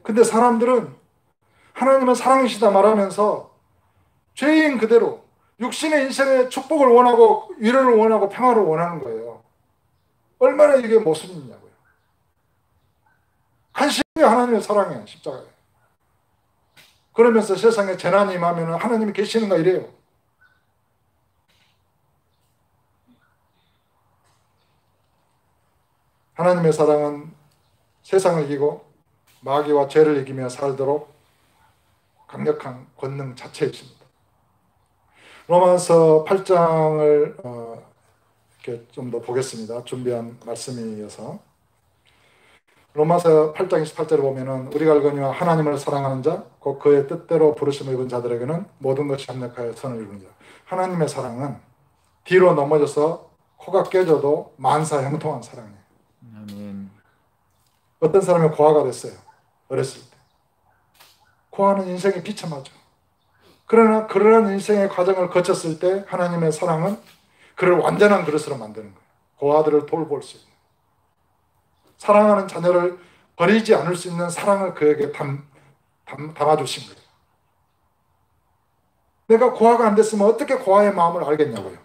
근데 사람들은 하나님은 사랑이시다 말하면서 죄인 그대로 육신의 인생의 축복을 원하고 위로를 원하고 평화를 원하는 거예요. 얼마나 이게 모순이냐고요. 관심이 하나님의 사랑이에요. 십자가에. 그러면서 세상에 재난이 임하면 하나님이 계시는가 이래요. 하나님의 사랑은 세상을 이기고 마귀와 죄를 이기며 살도록 강력한 권능 자체이십니다. 로마서 8장을 이렇게 좀 더 보겠습니다. 준비한 말씀이어서 로마서 8장 28절을 보면은 우리가 알거니와 하나님을 사랑하는 자, 곧 그의 뜻대로 부르심을 입은 자들에게는 모든 것이 합력하여 선을 이루는 자. 하나님의 사랑은 뒤로 넘어져서 코가 깨져도 만사 형통한 사랑이에요. 아멘. 어떤 사람이 고아가 됐어요. 어렸을 때. 고아는 인생이 비참하죠. 그러나 그러한 인생의 과정을 거쳤을 때 하나님의 사랑은 그를 완전한 그릇으로 만드는 거예요. 고아들을 돌볼 수 있는. 사랑하는 자녀를 버리지 않을 수 있는 사랑을 그에게 담아주신 거예요. 내가 고아가 안 됐으면 어떻게 고아의 마음을 알겠냐고요.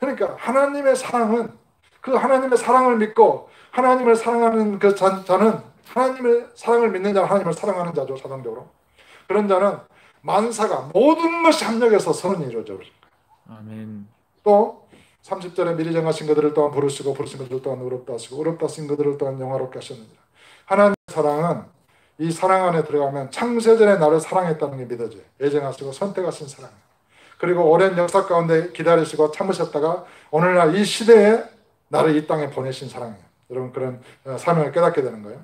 그러니까 하나님의 사랑은 그 하나님의 사랑을 믿고 하나님을 사랑하는 그 자는 하나님의 사랑을 믿는 자는 하나님을 사랑하는 자죠. 자동적으로. 그런 자는 만사가 모든 것이 합력해서 선이 이루어져 버립니다. 아멘. 또 30절에 미리 정하신 그들을 또한 부르시고 부르신 그들을 또한 의롭다 하시고 의롭다 하신 그들을 또한 영화롭게 하셨느니라. 하나님의 사랑은 이 사랑 안에 들어가면 창세전에 나를 사랑했다는 게 믿어져요. 예정하시고 선택하신 사랑이에요. 그리고 오랜 역사 가운데 기다리시고 참으셨다가 오늘날 이 시대에 나를 이 땅에 보내신 사랑이에요. 여러분 그런 사명을 깨닫게 되는 거예요.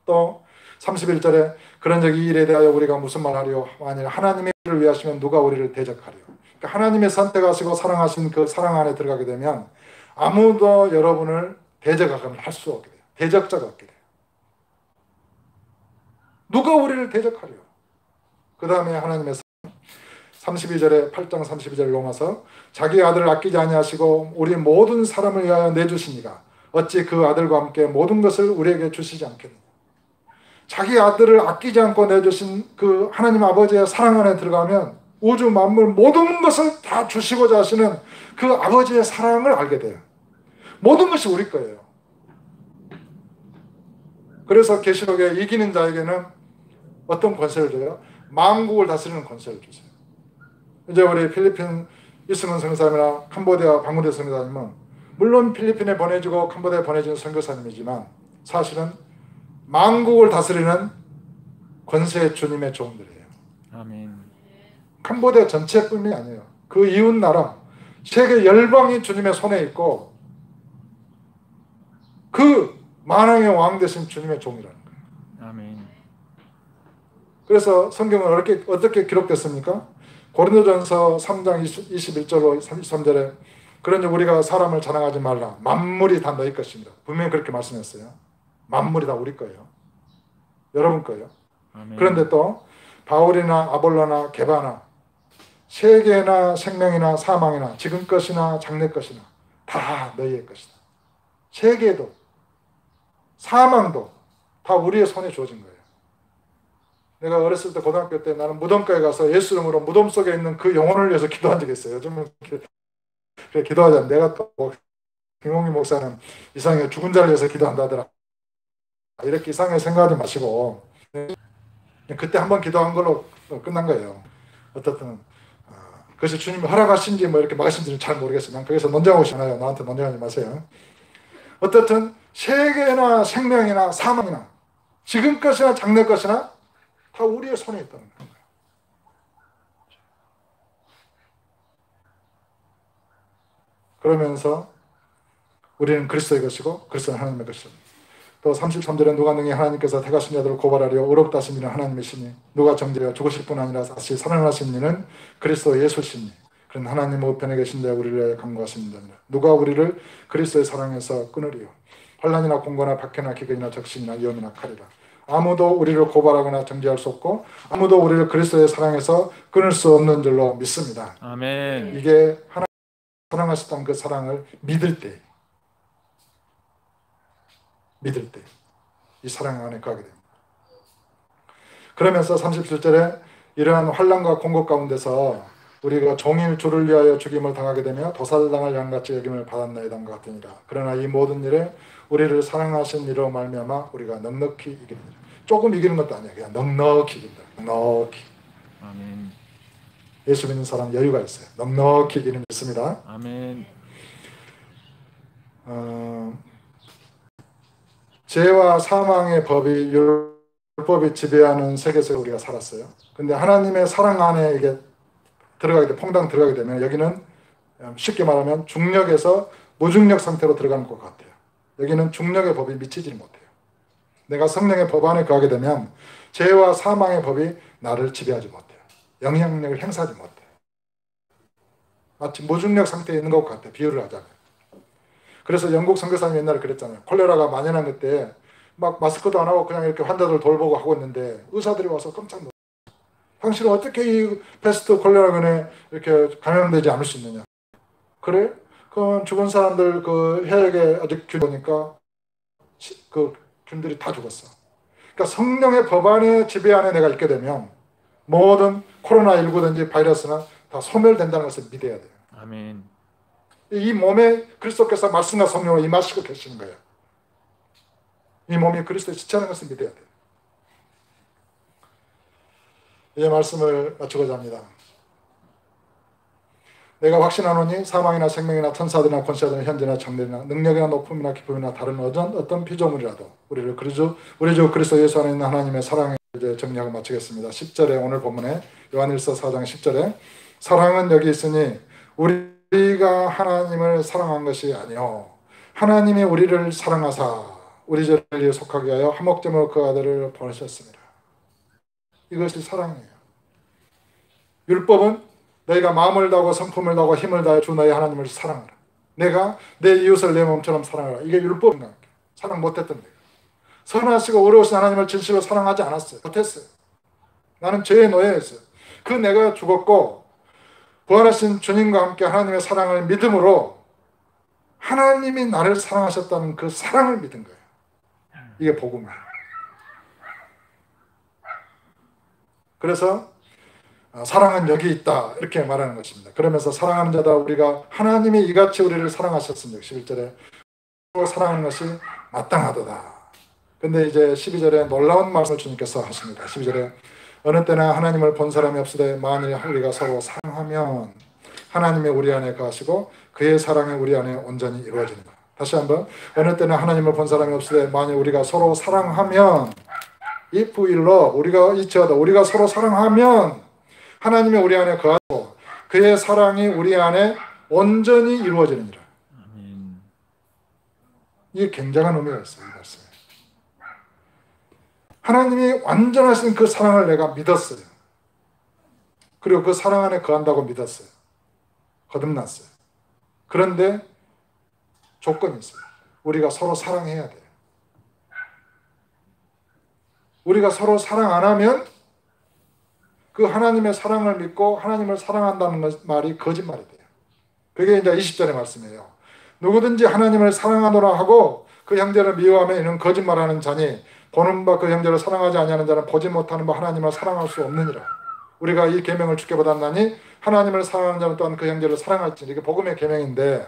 또 31절에 그런 적이 일에 대하여 우리가 무슨 말하리요? 만일 하나님의 일을 위하시면 누가 우리를 대적하리요? 그러니까 하나님의 선택하시고 사랑하신 그 사랑 안에 들어가게 되면 아무도 여러분을 대적하거나 할 수 없게 돼요. 대적자가 없게 돼요. 누가 우리를 대적하리요? 그 다음에 하나님의 32절에 8장 32절 로마서 자기 아들을 아끼지 아니하시고 우리 모든 사람을 위하여 내주시니가 어찌 그 아들과 함께 모든 것을 우리에게 주시지 않겠느냐. 자기 아들을 아끼지 않고 내주신 그 하나님 아버지의 사랑 안에 들어가면 우주 만물 모든 것을 다 주시고자 하시는 그 아버지의 사랑을 알게 돼요. 모든 것이 우리 거예요. 그래서 계시록에 이기는 자에게는 어떤 권세를 줘요? 만국을 다스리는 권세를 주세요. 이제 우리 필리핀 이승훈 선교사님이나 캄보디아 방문대 선교사님은 물론 필리핀에 보내주고 캄보디아에 보내준 선교사님이지만 사실은 만국을 다스리는 권세의 주님의 종들이에요. 아멘. 캄보디아 전체뿐이 아니에요. 그 이웃 나라 세계 열방이 주님의 손에 있고 그 만왕의 왕 되신 주님의 종이라는 거예요. 아멘. 그래서 성경은 어떻게 기록됐습니까? 고린도전서 3장 21절로 33절에 그러니 우리가 사람을 자랑하지 말라. 만물이 다 너희 것입니다. 분명히 그렇게 말씀했어요. 만물이 다 우리 거예요. 여러분 거예요. 아멘. 그런데 또 바울이나 아볼로나 게바나 세계나 생명이나 사망이나 지금 것이나 장래 것이나 다 너희의 것이다. 세계도 사망도 다 우리의 손에 주어진 거예요. 내가 어렸을 때 고등학교 때 나는 무덤가에 가서 예수 이름으로 무덤 속에 있는 그 영혼을 위해서 기도한 적이 있어요. 요즘은 그래 기도하자. 내가 또 김홍희 목사는 이상하게 죽은 자를 위해서 기도한다더라. 이렇게 이상하게 생각하지 마시고 그때 한번 기도한 걸로 끝난 거예요. 어떻든 그것이 주님이 허락하신지 뭐 이렇게 막으신지는 잘 모르겠어요. 난 거기서 논쟁하고 싶지 않아요. 나한테 논쟁하지 마세요. 어떻든 세계나 생명이나 사망이나 지금 것이나 장래 것이나 다 우리의 손에 있다는 거예요. 그러면서 우리는 그리스도의 것이고 그리스도는 하나님의 것입니다. 또 33절에 누가 능히 하나님께서 택하신 자들을 고발하려 의롭다 하신 이는 하나님이시니 누가 정죄하여 죽으실 뿐 아니라 다시 살아나신 이는 그리스도 예수시니 그런 하나님 우편에 계신 자 우리를 간구하십니다. 누가 우리를 그리스도의 사랑에서 끊으리요. 환난이나 공고나 박해나 기근이나 적신이나 위험이나 칼이라. 아무도 우리를 고발하거나 정죄할 수 없고 아무도 우리를 그리스도의 사랑에서 끊을 수 없는 줄로 믿습니다. 아멘. 이게 하나님 사랑하셨던 그 사랑을 믿을 때 이 사랑 안에 가게 됩니다. 그러면서 37절에 이러한 환난과 공고 가운데서 우리가 종일 주를 위하여 죽임을 당하게 되며 도살당할 양같이 여김을 받았나이다 것 같으니라. 그러나 이 모든 일에 우리를 사랑하신 이로 말미암아 우리가 넉넉히 이깁니다. 조금 이기는 것도 아니야. 그냥 넉넉히 이긴다. 넉넉히. 아멘. 예수 믿는 사람 여유가 있어요. 넉넉히 이기는 믿습니다. 아멘. 죄와 사망의 법이 율법이 지배하는 세계에서 우리가 살았어요. 근데 하나님의 사랑 안에 이게 들어가게 돼, 퐁당 들어가게 되면 여기는 쉽게 말하면 중력에서 무중력 상태로 들어가는 것 같아요. 여기는 중력의 법이 미치지 못해요. 내가 성령의 법 안에 거하게 되면 죄와 사망의 법이 나를 지배하지 못해요. 영향력을 행사하지 못해요. 마치 무중력 상태에 있는 것 같아요. 비유를 하자면. 그래서 영국 선교사님이 옛날에 그랬잖아요. 콜레라가 만연한 그때 막 마스크도 안 하고 그냥 이렇게 환자들 돌보고 하고 있는데 의사들이 와서 깜짝 놀랐어요. 당신은 어떻게 이 패스트 콜레라균에 이렇게 감염되지 않을 수 있느냐. 그래? 그럼 죽은 사람들 그 혈액에 아직 균 보니까 그 균들이 다 죽었어. 그러니까 성령의 법 안에 지배 안에 내가 있게 되면 모든 코로나19든지 바이러스나 다 소멸된다는 것을 믿어야 돼요. 아멘. 이 몸에 그리스도께서 말씀과 성령으로 임하시고 계시는 거예요. 이 몸이 그리스도의 지체하는 것을 믿어야 돼요. 이 말씀을 마치고자 합니다. 내가 확신하노니 사망이나 생명이나 천사들이나 권세자들이나 현재나 장래나 능력이나 높음이나 기쁨이나 다른 어떤 피조물이라도 우리를 우리 주 그리스도 예수 안에 있는 하나님의 사랑에 이제 정리하고 마치겠습니다. 10절에 오늘 본문에 요한일서 4장 10절에 사랑은 여기 있으니 우리가 하나님을 사랑한 것이 아니요 하나님이 우리를 사랑하사 우리 죄를 속하게 하여 화목제물로 그 아들을 보내셨습니다. 이것이 사랑이에요. 율법은 너희가 마음을 다하고 성품을 다하고 힘을 다해 주 너희 하나님을 사랑하라. 내가 내 이웃을 내 몸처럼 사랑하라. 이게 율법인가? 사랑 못했던 거예요. 선하시고 의로우신 하나님을 진실로 사랑하지 않았어요. 못했어요. 나는 죄의 노예였어요. 그 내가 죽었고 부활하신 주님과 함께 하나님의 사랑을 믿음으로 하나님이 나를 사랑하셨다는 그 사랑을 믿은 거예요. 이게 복음이에요. 그래서 사랑은 여기 있다 이렇게 말하는 것입니다. 그러면서 사랑하는 자다 우리가 하나님이 이같이 우리를 사랑하셨습니다. 11절에 사랑하는 것이 마땅하도다. 근데 이제 12절에 놀라운 말씀을 주님께서 하십니다. 12절에 어느 때나 하나님을 본 사람이 없으되 만일 우리가 서로 사랑하면 하나님이 우리 안에 거하시고 그의 사랑이 우리 안에 온전히 이루어집니다. 다시 한번 어느 때나 하나님을 본 사람이 없으되 만일 우리가 서로 사랑하면 if we love 우리가 이치하다 우리가 서로 사랑하면 하나님이 우리 안에 거하고 그의 사랑이 우리 안에 온전히 이루어지느니라. 이게 굉장한 의미가 있어요. 이 말씀에. 하나님이 완전하신 그 사랑을 내가 믿었어요. 그리고 그 사랑 안에 거한다고 믿었어요. 거듭났어요. 그런데 조건이 있어요. 우리가 서로 사랑해야 돼요. 우리가 서로 사랑 안 하면 그 하나님의 사랑을 믿고 하나님을 사랑한다는 말이 거짓말이 돼요. 그게 이제 20절의 말씀이에요. 누구든지 하나님을 사랑하노라 하고 그 형제를 미워하면 이는 거짓말하는 자니 보는 바 그 형제를 사랑하지 아니하는 자는 보지 못하는 바 하나님을 사랑할 수 없느니라. 우리가 이 계명을 주께 받았나니 하나님을 사랑하는 자는 또한 그 형제를 사랑할지니. 이게 복음의 계명인데,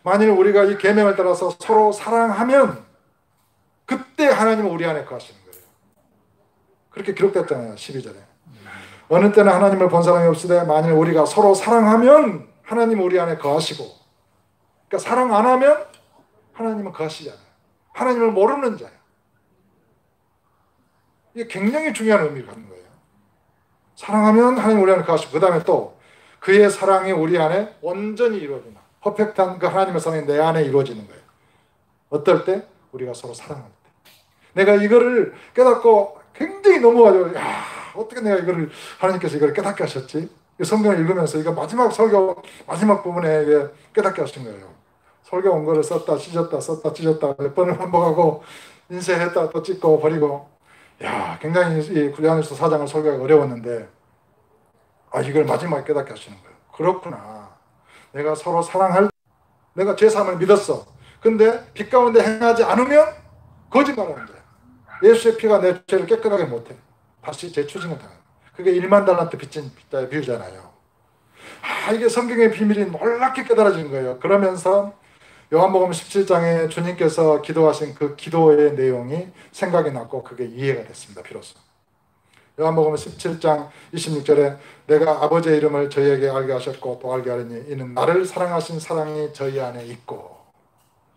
만일 우리가 이 계명을 따라서 서로 사랑하면 그때 하나님은 우리 안에 거하시는 거예요. 그렇게 기록됐잖아요. 12절에. 어느 때는 하나님을 본 사람이 없으되 만일 우리가 서로 사랑하면 하나님은 우리 안에 거하시고, 그러니까 사랑 안 하면 하나님은 거하시지 않아요. 하나님을 모르는 자예요. 이게 굉장히 중요한 의미를 갖는 거예요. 사랑하면 하나님 우리 안에 거하시고, 그 다음에 또 그의 사랑이 우리 안에 온전히 이루어지나, 퍼펙트한 그 하나님의 사랑이 내 안에 이루어지는 거예요. 어떨 때? 우리가 서로 사랑할 때. 내가 이거를 깨닫고 굉장히 넘어가지고, 야, 어떻게 내가 이거를, 하나님께서 이걸 깨닫게 하셨지? 성경을 읽으면서 이거 마지막 설교 마지막 부분에 깨닫게 하신 거예요. 설교 온 거를 썼다 찢었다 썼다 찢었다 몇 번을 반복하고 인쇄했다 또 찢고 버리고, 야, 굉장히 이 요한일서 4장을 설교하기 어려웠는데, 아, 이걸 마지막에 깨닫게 하시는 거예요. 그렇구나. 내가 서로 사랑할, 내가 제3을 믿었어. 근데 빛 가운데 행하지 않으면 거짓말하는 거야. 예수의 피가 내 죄를 깨끗하게 못해. 다시 재추징을 당해요. 그게 1만 달란트 빚진 빚자의 비유잖아요. 아, 이게 성경의 비밀이 놀랍게 깨달아진 거예요. 그러면서 요한복음 17장에 주님께서 기도하신 그 기도의 내용이 생각이 났고 그게 이해가 됐습니다. 비로소. 요한복음 17장 26절에 내가 아버지의 이름을 저희에게 알게 하셨고 또 알게 하리니 이는 나를 사랑하신 사랑이 저희 안에 있고,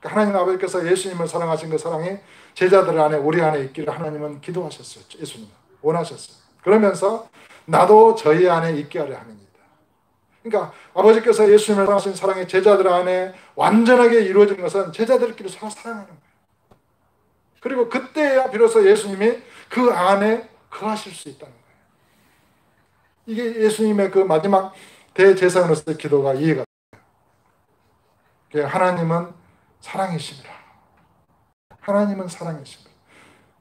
그러니까 하나님 아버지께서 예수님을 사랑하신 그 사랑이 제자들 안에 우리 안에 있기를 하나님은 기도하셨어요. 예수님은 원하셨어요. 그러면서 나도 저희 안에 있게 하려 함이니이다. 그러니까 아버지께서 예수님을 사랑하신 사랑이 제자들 안에 완전하게 이루어진 것은 제자들끼리 서로 사랑하는 거예요. 그리고 그때야 비로소 예수님이 그 안에 거하실 수 있다는 거예요. 이게 예수님의 그 마지막 대제사장으로서의 기도가 이해가 돼요. 하나님은 사랑이십니다. 하나님은 사랑이십니다.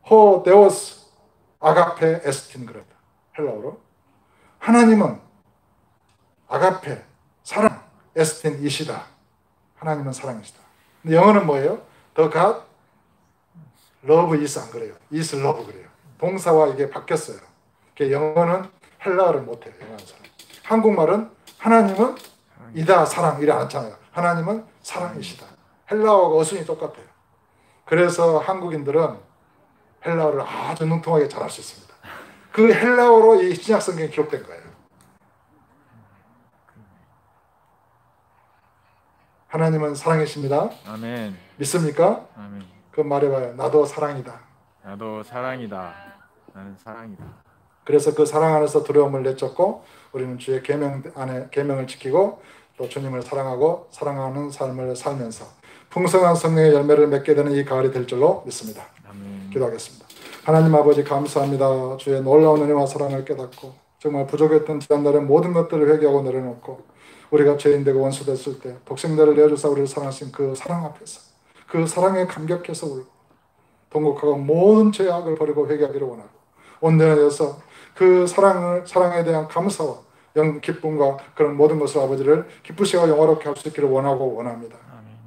호 데오스 아가페 에스틴 그렇다. 헬라어로. 하나님은 아가페, 사랑, 에스틴 이시다. 하나님은 사랑이시다. 근데 영어는 뭐예요? The God love is 안 그래요. is love 그래요. 동사와 이게 바뀌었어요. 영어는 헬라어를 못해요. 영어는 사람. 한국말은 하나님은 이다 사랑 이래 안 하잖아요. 하나님은 사랑이시다. 헬라어가 어순이 똑같아요. 그래서 한국인들은 헬라어를 아주 능통하게 잘할 수 있습니다. 그 헬라어로 이 신약 성경이 기록된 거예요. 하나님은 사랑이십니다. 아멘. 믿습니까? 아멘. 그럼 말해봐요. 나도 사랑이다. 나도 사랑이다. 나는 사랑이다. 그래서 그 사랑 안에서 두려움을 내쫓고 우리는 주의 계명 안에 계명을 지키고 또 주님을 사랑하고 사랑하는 삶을 살면서 풍성한 성령의 열매를 맺게 되는 이 가을이 될 줄로 믿습니다. 아멘. 기도하겠습니다. 하나님 아버지 감사합니다. 주의 놀라운 은혜와 사랑을 깨닫고 정말 부족했던 지난날의 모든 것들을 회개하고 내려놓고 우리가 죄인 되고 원수 됐을 때 독생자를 내어주사 우리를 사랑하신 그 사랑 앞에서 그 사랑에 감격해서 울고 통곡하고 모든 죄악을 버리고 회개하기를 원하고 온전해져서 그 사랑에 대한 감사와 기쁨과 그런 모든 것을 아버지를 기쁘시고 영화롭게 할 수 있기를 원하고 원합니다.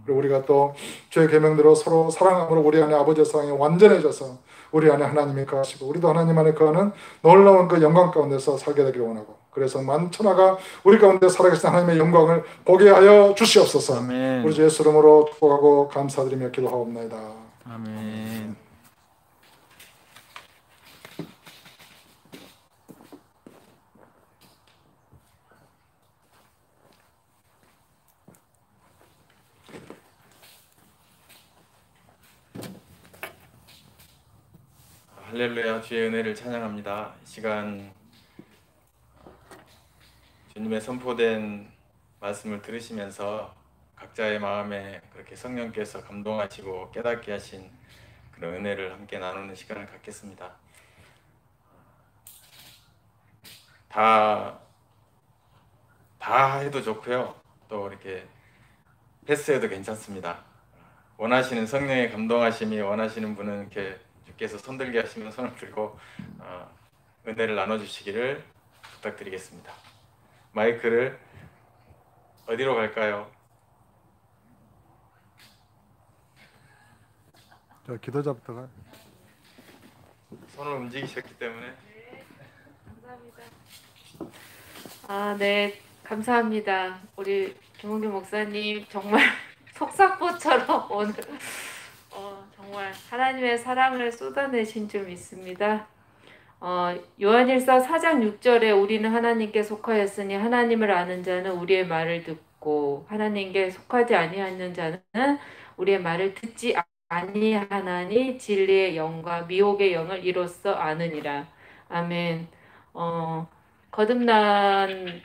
그리고 우리가 또 주의 계명대로 서로 사랑함으로 우리 안에 아버지의 사랑이 완전해져서 우리 안에 하나님이 거하시고 우리도 하나님 안에 거하는 놀라운 그 영광 가운데서 살게 되기를 원하고, 그래서 만천하가 우리 가운데 살아계신 하나님의 영광을 보게 하여 주시옵소서. 아멘. 우리 주 예수 이름으로 축복하고 감사드리며 기도하옵나이다. 아멘. 할렐루야, 주의 은혜를 찬양합니다. 이 시간 주님의 선포된 말씀을 들으시면서 각자의 마음에 그렇게 성령께서 감동하시고 깨닫게 하신 그런 은혜를 함께 나누는 시간을 갖겠습니다. 다 해도 좋고요. 또 이렇게 패스해도 괜찮습니다. 원하시는 성령의 감동하심이 원하시는 분은 이렇게 주께서 손들게 하시면 손을 들고 은혜를 나눠주시기를 부탁드리겠습니다. 마이크를 어디로 갈까요? 저 기도자부터 가. 손을 움직이셨기 때문에. 감사합니다. 네, 감사합니다. 우리 김홍규 목사님 정말 속사포처럼 오늘 정말 하나님의 사랑을 쏟아내신 줄 믿습니다. 요한일서 4장 6절에 우리는 하나님께 속하였으니 하나님을 아는 자는 우리의 말을 듣고 하나님께 속하지 아니하는 자는 우리의 말을 듣지 아니하나니 진리의 영과 미혹의 영을 이로써 아느니라. 아멘. 거듭난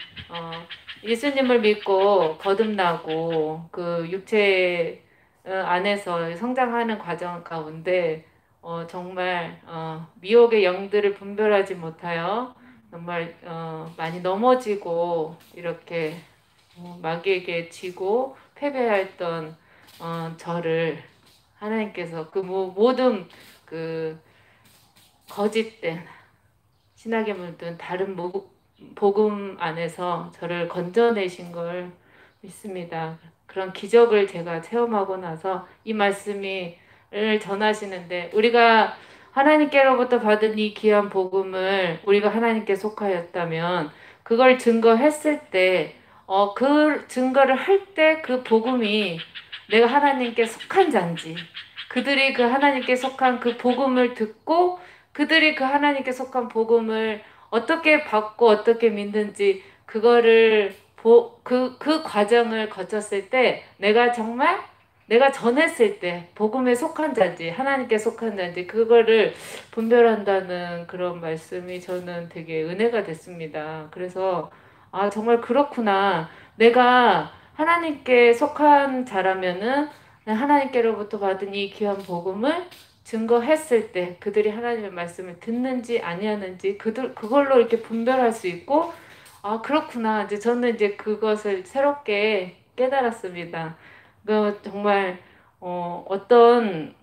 예수님을 믿고 거듭나고 그 육체 안에서 성장하는 과정 가운데 정말 미혹의 영들을 분별하지 못하여 정말 많이 넘어지고 이렇게 마귀에게 지고 패배했던 저를 하나님께서 그 모든 그 거짓된 신학에 물든 다른 복음 안에서 저를 건져내신 걸 믿습니다. 그런 기적을 제가 체험하고 나서 이 말씀을 전하시는데 우리가 하나님께로부터 받은 이 귀한 복음을 우리가 하나님께 속하였다면 그걸 증거했을 때 그 증거를 할 때 그 복음이 내가 하나님께 속한 자인지 그들이 그 하나님께 속한 그 복음을 듣고 그들이 그 하나님께 속한 복음을 어떻게 받고 어떻게 믿는지 그거를 그 과정을 거쳤을 때 내가 정말 내가 전했을 때 복음에 속한 자인지 하나님께 속한 자인지 그거를 분별한다는 그런 말씀이 저는 되게 은혜가 됐습니다. 그래서 정말 그렇구나. 내가 하나님께 속한 자라면은 하나님께로부터 받은 이 귀한 복음을 증거했을 때 그들이 하나님의 말씀을 듣는지 아니하는지 그걸로 이렇게 분별할 수 있고 그렇구나. 이제 저는 이제 그것을 새롭게 깨달았습니다. 정말 어떠한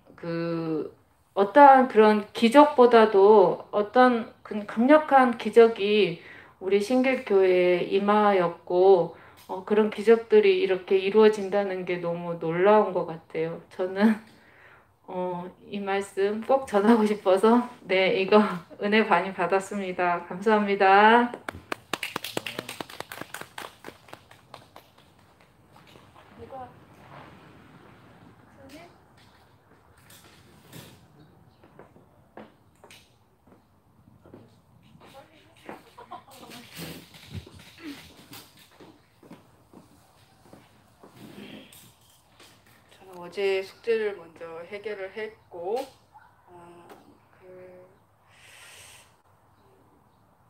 그런 기적보다도 어떤 강력한 기적이 우리 신길교회에 임하였고 그런 기적들이 이렇게 이루어진다는 게 너무 놀라운 것 같아요. 저는 이 말씀 꼭 전하고 싶어서 이거 은혜 많이 받았습니다. 감사합니다. 저는 어제 숙제를 먼저 해결을 했고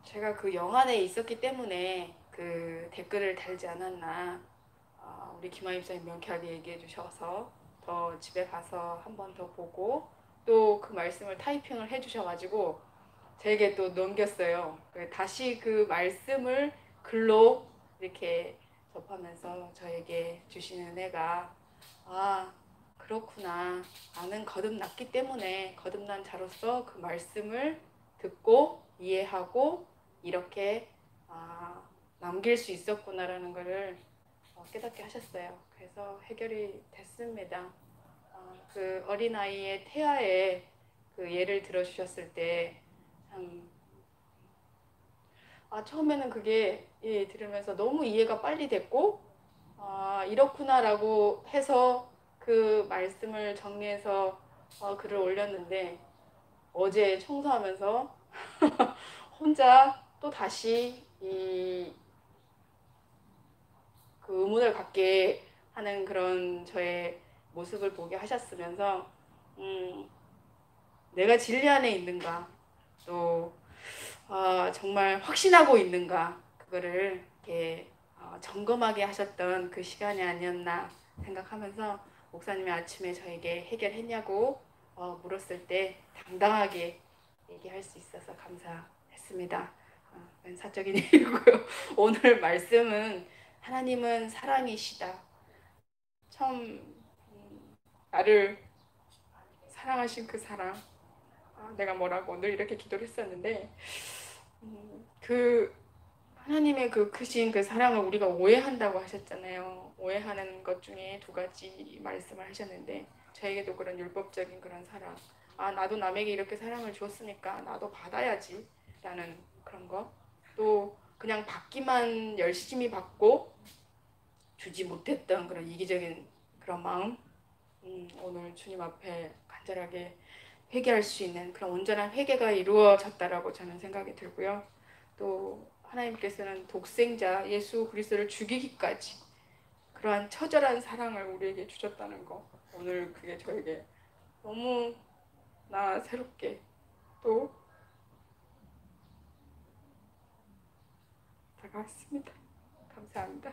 제가 그 영안에 있었기 때문에 그 댓글을 달지 않았나. 우리 김아 입사님 명쾌하게 얘기해 주셔서 더 집에 가서 한 번 더 보고 또 그 말씀을 타이핑을 해 주셔가지고 저에게 또 넘겼어요. 다시 그 말씀을 글로 이렇게 접하면서 저에게 주시는 은혜가 그렇구나. 나는 거듭났기 때문에 거듭난 자로서 그 말씀을 듣고 이해하고 이렇게 남길 수 있었구나라는 것을 깨닫게 하셨어요. 그래서 해결이 됐습니다. 그 어린아이의 태아의 그 예를 들어주셨을 때 참 처음에는 그게 들으면서 너무 이해가 빨리 됐고 이렇구나라고 해서 그 말씀을 정리해서 글을 올렸는데 어제 청소하면서 혼자 또 다시 그 의문을 갖게 하는 그런 저의 모습을 보게 하셨으면서 내가 진리 안에 있는가 또 정말 확신하고 있는가 그거를 이렇게 점검하게 하셨던 그 시간이 아니었나 생각하면서 목사님이 아침에 저에게 해결했냐고 물었을 때 당당하게 얘기할 수 있어서 감사했습니다. 사적인 일이고요. 오늘 말씀은 하나님은 사랑이시다. 참 나를 사랑하신 그 사랑 내가 뭐라고 늘 이렇게 기도를 했었는데 그 하나님의 그 크신 그 사랑을 우리가 오해한다고 하셨잖아요. 오해하는 것 중에 두 가지 말씀을 하셨는데 저에게도 그런 율법적인 그런 사랑, 나도 남에게 이렇게 사랑을 주었으니까 나도 받아야지 라는 그런 거, 또 그냥 받기만 열심히 받고 주지 못했던 그런 이기적인 그런 마음, 오늘 주님 앞에 간절하게 회개할 수 있는 그런 온전한 회개가 이루어졌다라고 저는 생각이 들고요. 또 하나님께서는 독생자 예수 그리스도를 죽이기까지 그러한 처절한 사랑을 우리에게 주셨다는 거, 오늘 그게 저에게 너무나 새롭게 또 다가왔습니다. 감사합니다.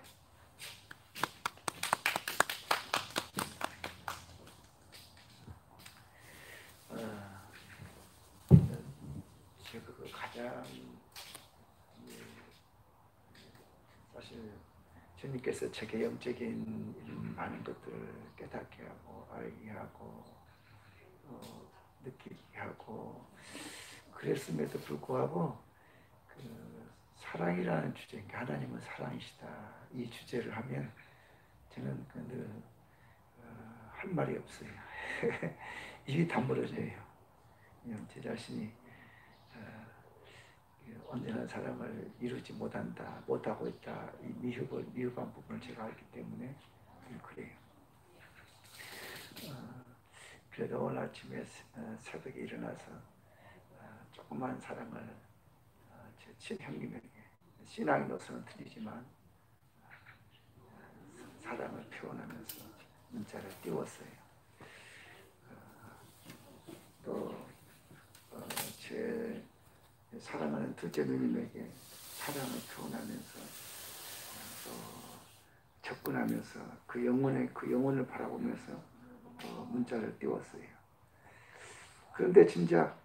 제가 그 가장 사실 주님께서 제게 영적인 많은 것들을 깨닫게 하고 알게 하고 느끼게 하고 그랬음에도 불구하고 그 사랑이라는 주제, 하나님은 사랑이시다 이 주제를 하면 저는 늘 할 말이 없어요. 입이 다물어져요. 그냥 제 자신이 온전한 사랑을 이루지 못하고 있다. 이 미흡한 부분을 제가 알기 때문에 그래요. 그래도 오늘 아침에 새벽에 일어나서 조그만 사랑을 제 친형님에게, 신앙으로서는 틀리지만 사랑을 표현하면서 문자를 띄웠어요. 또 제 사랑하는 둘째 누님에게 사랑을 표현하면서 또 접근하면서 그 영혼을 바라보면서 문자를 띄웠어요. 그런데 진짜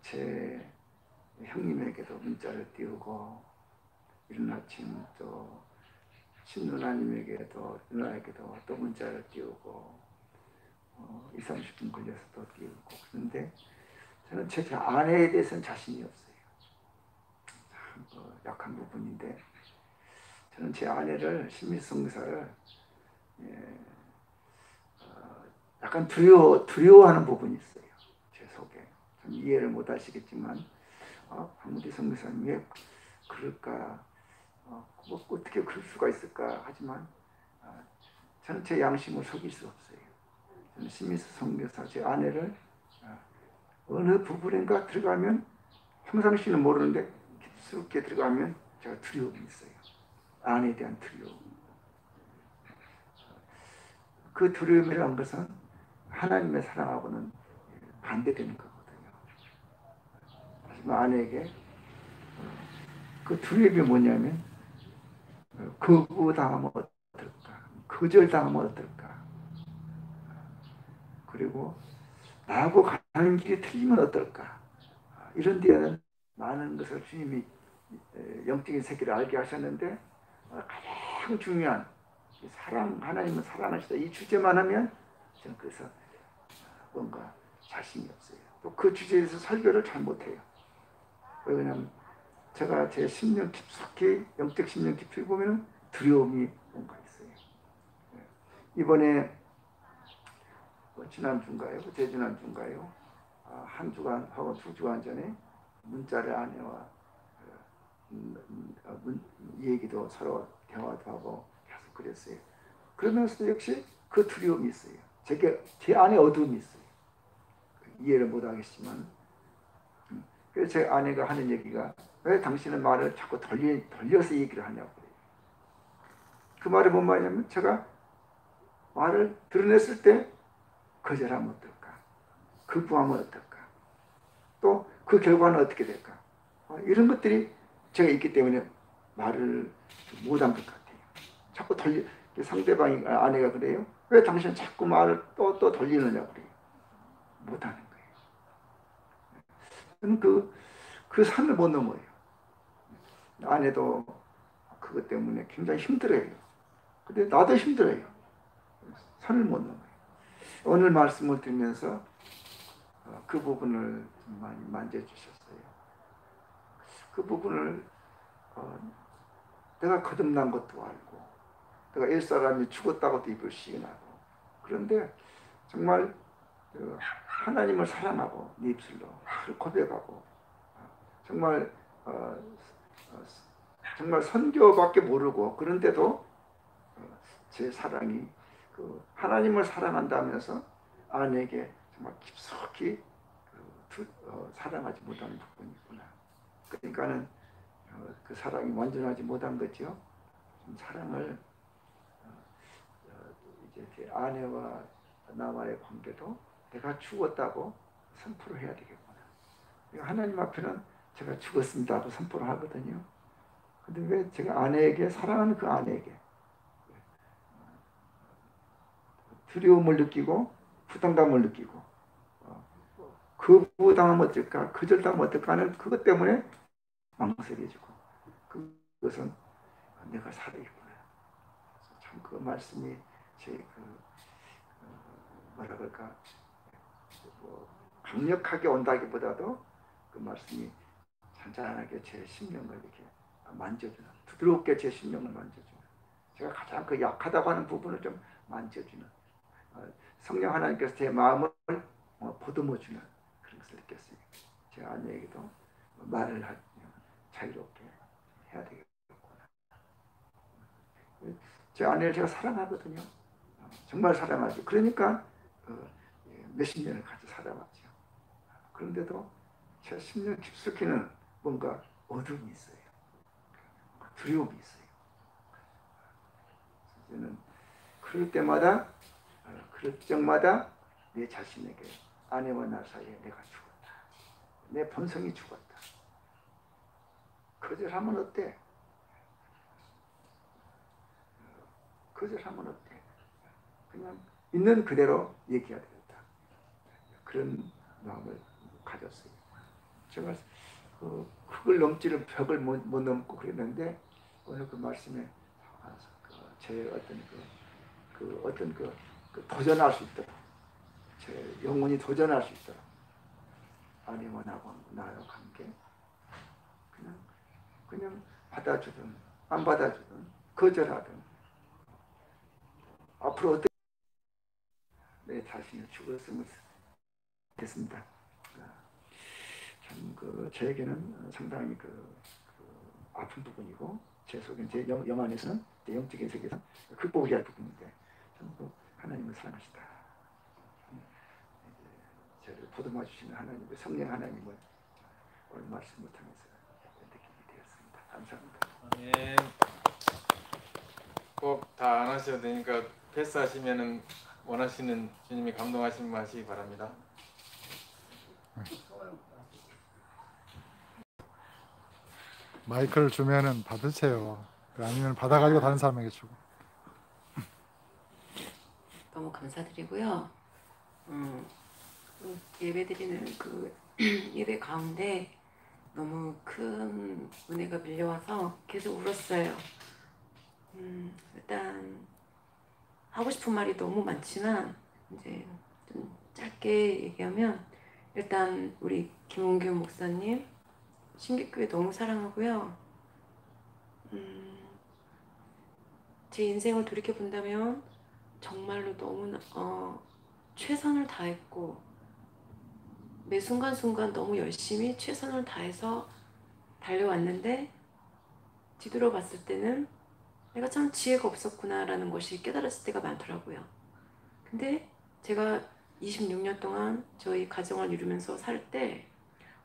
제 형님에게도 문자를 띄우고 이른 아침 또 친누나님에게도 누나에게도 또 문자를 띄우고 20-30분 걸려서 또 띄우고 그런데 저는 제 아내에 대해서는 자신이 없어요. 참 약한 부분인데 저는 제 아내를 신미성사를 약간 두려워하는 부분이 있어요. 제 속에. 좀 이해를 못 하시겠지만 아무리 성교사님 왜 그럴까 뭐 어떻게 그럴 수가 있을까 하지만 저는 제 양심을 속일 수 없어요. 저는 신미수 성교사 제 아내를 어느 부분인가 들어가면 평상시는 모르는데 깊숙이 들어가면 제가 두려움이 있어요. 아내에 대한 두려움. 그 두려움이라는 것은 하나님의 사랑하고는 반대되는 거거든요. 하지만 아내에게 그 두려움이 뭐냐면 거부당하면 어떨까? 거절당하면 어떨까? 그리고 나하고 가는 길이 틀리면 어떨까? 이런 데에는 많은 것을 주님이 영적인 세계를 알게 하셨는데 가장 중요한 사랑, 하나님은 사랑하시다 이 주제만 하면 저는 그래서 뭔가 자신이 없어요. 또 그 주제에서 설교를 잘 못해요. 왜냐하면 제가 제 10년 깊숙이 영적 10년 깊이 보면 두려움이 뭔가 있어요. 이번에 지난주인가요? 재지난주인가요? 한 주간 하고 2주간 전에 문자를 아내와 얘기도 서로 대화도 하고 계속 그랬어요. 그러면서도 역시 그 두려움이 있어요. 제 안에 어둠이 있어요. 이해를 못 하겠지만 그래서 제 아내가 하는 얘기가 왜 당신은 말을 자꾸 돌려서 얘기를 하냐고 그래요. 그 말이 뭔 말이냐면 제가 말을 드러냈을 때 거절하면 어떨까? 거부하면 어떨까? 또 그 결과는 어떻게 될까? 이런 것들이 제가 있기 때문에 말을 못한 것 같아요. 자꾸 상대방이 아내가 그래요. 왜 당신은 자꾸 말을 또 돌리느냐고 그래요. 못하는 거예요. 저는 그 산을 못 넘어요. 아내도 그것 때문에 굉장히 힘들어요. 근데 나도 힘들어요. 산을 못 넘어요. 오늘 말씀을 들으면서 그 부분을 좀 많이 만져주셨어요. 그 부분을 내가 거듭난 것도 알고 내가 옛사람이 죽었다고도 입을 시인하고 그런데 정말 하나님을 사랑하고 네 입술로 그를 고백하고 정말 정말 선교밖에 모르고 그런데도 제 사랑이 하나님을 사랑한다면서 아내에게 정말 깊숙이 사랑하지 못하는 부분이 있구나. 그러니까는 그 사랑이 완전하지 못한 거죠. 사랑을 이제 제 아내와 나와의 관계도 내가 죽었다고 선포를 해야 되겠구나. 하나님 앞에는 제가 죽었습니다 하고 선포를 하거든요. 근데 왜 제가 아내에게 사랑하는 그 아내에게 두려움을 느끼고 부담감을 느끼고 그 부담하면 어떨까 거절당하면 어떨까 하는 그것 때문에 망설여지고 그것은 내가 살아있구나. 참 그 말씀이 제 뭐라 그럴까 강력하게 온다기보다도 그 말씀이 잔잔하게 제 심령을 이렇게 만져주는 부드럽게 제 심령을 만져주는 제가 가장 그 약하다고 하는 부분을 좀 만져주는 성령 하나님께서 제 마음을 보듬어주는 그런 것을 느꼈어요. 제 아내에게도 말을 자유롭게 해야 되겠구나. 제 아내를 제가 사랑하거든요. 정말 사랑하죠. 그러니까 몇십 년을 같이 살아왔죠. 그런데도 제 심령 깊숙이는 뭔가 어둠이 있어요. 두려움이 있어요. 저는 그럴 때마다 그럴 적마다 내 자신에게 아내와 나 사이에 내가 죽었다. 내 본성이 죽었다. 거절하면 어때? 거절하면 어때? 그냥 있는 그대로 얘기해야 되겠다. 그런 마음을 가졌어요. 제가 그걸 넘지를 벽을 못 넘고 그랬는데 오늘 그 말씀에 제 어떤 도전할 수 있도록 제 영혼이 도전할 수 있도록 아내와 나와 관계 그냥 받아주든 안 받아주든 거절하든 앞으로 어떻게 내 자신을 죽었으면 됐습니다. 참 저에게는 상당히 아픈 부분이고 제 속에 제 영 안에서는 제 영적인 세계에서 극복해야 할 부분인데 참 하나님을 사랑하시다. 저를 보듬어 주시는 하나님의 성령 하나님을 오늘 말씀을 통해서 느끼게 되었습니다. 감사합니다. 예. 꼭 다 안 하셔도 되니까 패스하시면은 원하시는 주님이 감동하신 분 하시기 바랍니다. 마이크를 주면은 받으세요. 아니면 받아가지고 다른 사람에게 주고. 너무 감사드리고요. 예배드리는 예배 가운데 너무 큰 은혜가 밀려와서 계속 울었어요. 일단 하고 싶은 말이 너무 많지만 이제 좀 짧게 얘기하면 일단 우리 김홍규 목사님 신기교회 너무 사랑하고요. 제 인생을 돌이켜 본다면 정말로 너무 최선을 다했고 매 순간순간 너무 열심히 최선을 다해서 달려왔는데 뒤돌아봤을 때는 내가 참 지혜가 없었구나라는 것이 깨달았을 때가 많더라고요. 근데 제가 26년 동안 저희 가정을 이루면서 살 때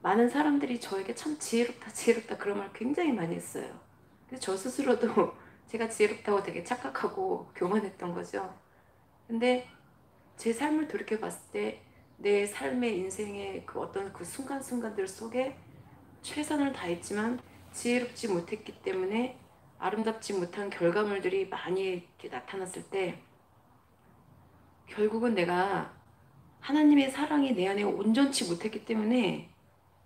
많은 사람들이 저에게 참 지혜롭다 지혜롭다 그런 말 굉장히 많이 했어요. 그래서 저 스스로도 제가 지혜롭다고 되게 착각하고 교만했던 거죠. 근데 제 삶을 돌이켜 봤을 때 내 삶의 인생의 어떤 순간순간들 속에 최선을 다했지만 지혜롭지 못했기 때문에 아름답지 못한 결과물들이 많이 이렇게 나타났을 때 결국은 내가 하나님의 사랑이 내 안에 온전치 못했기 때문에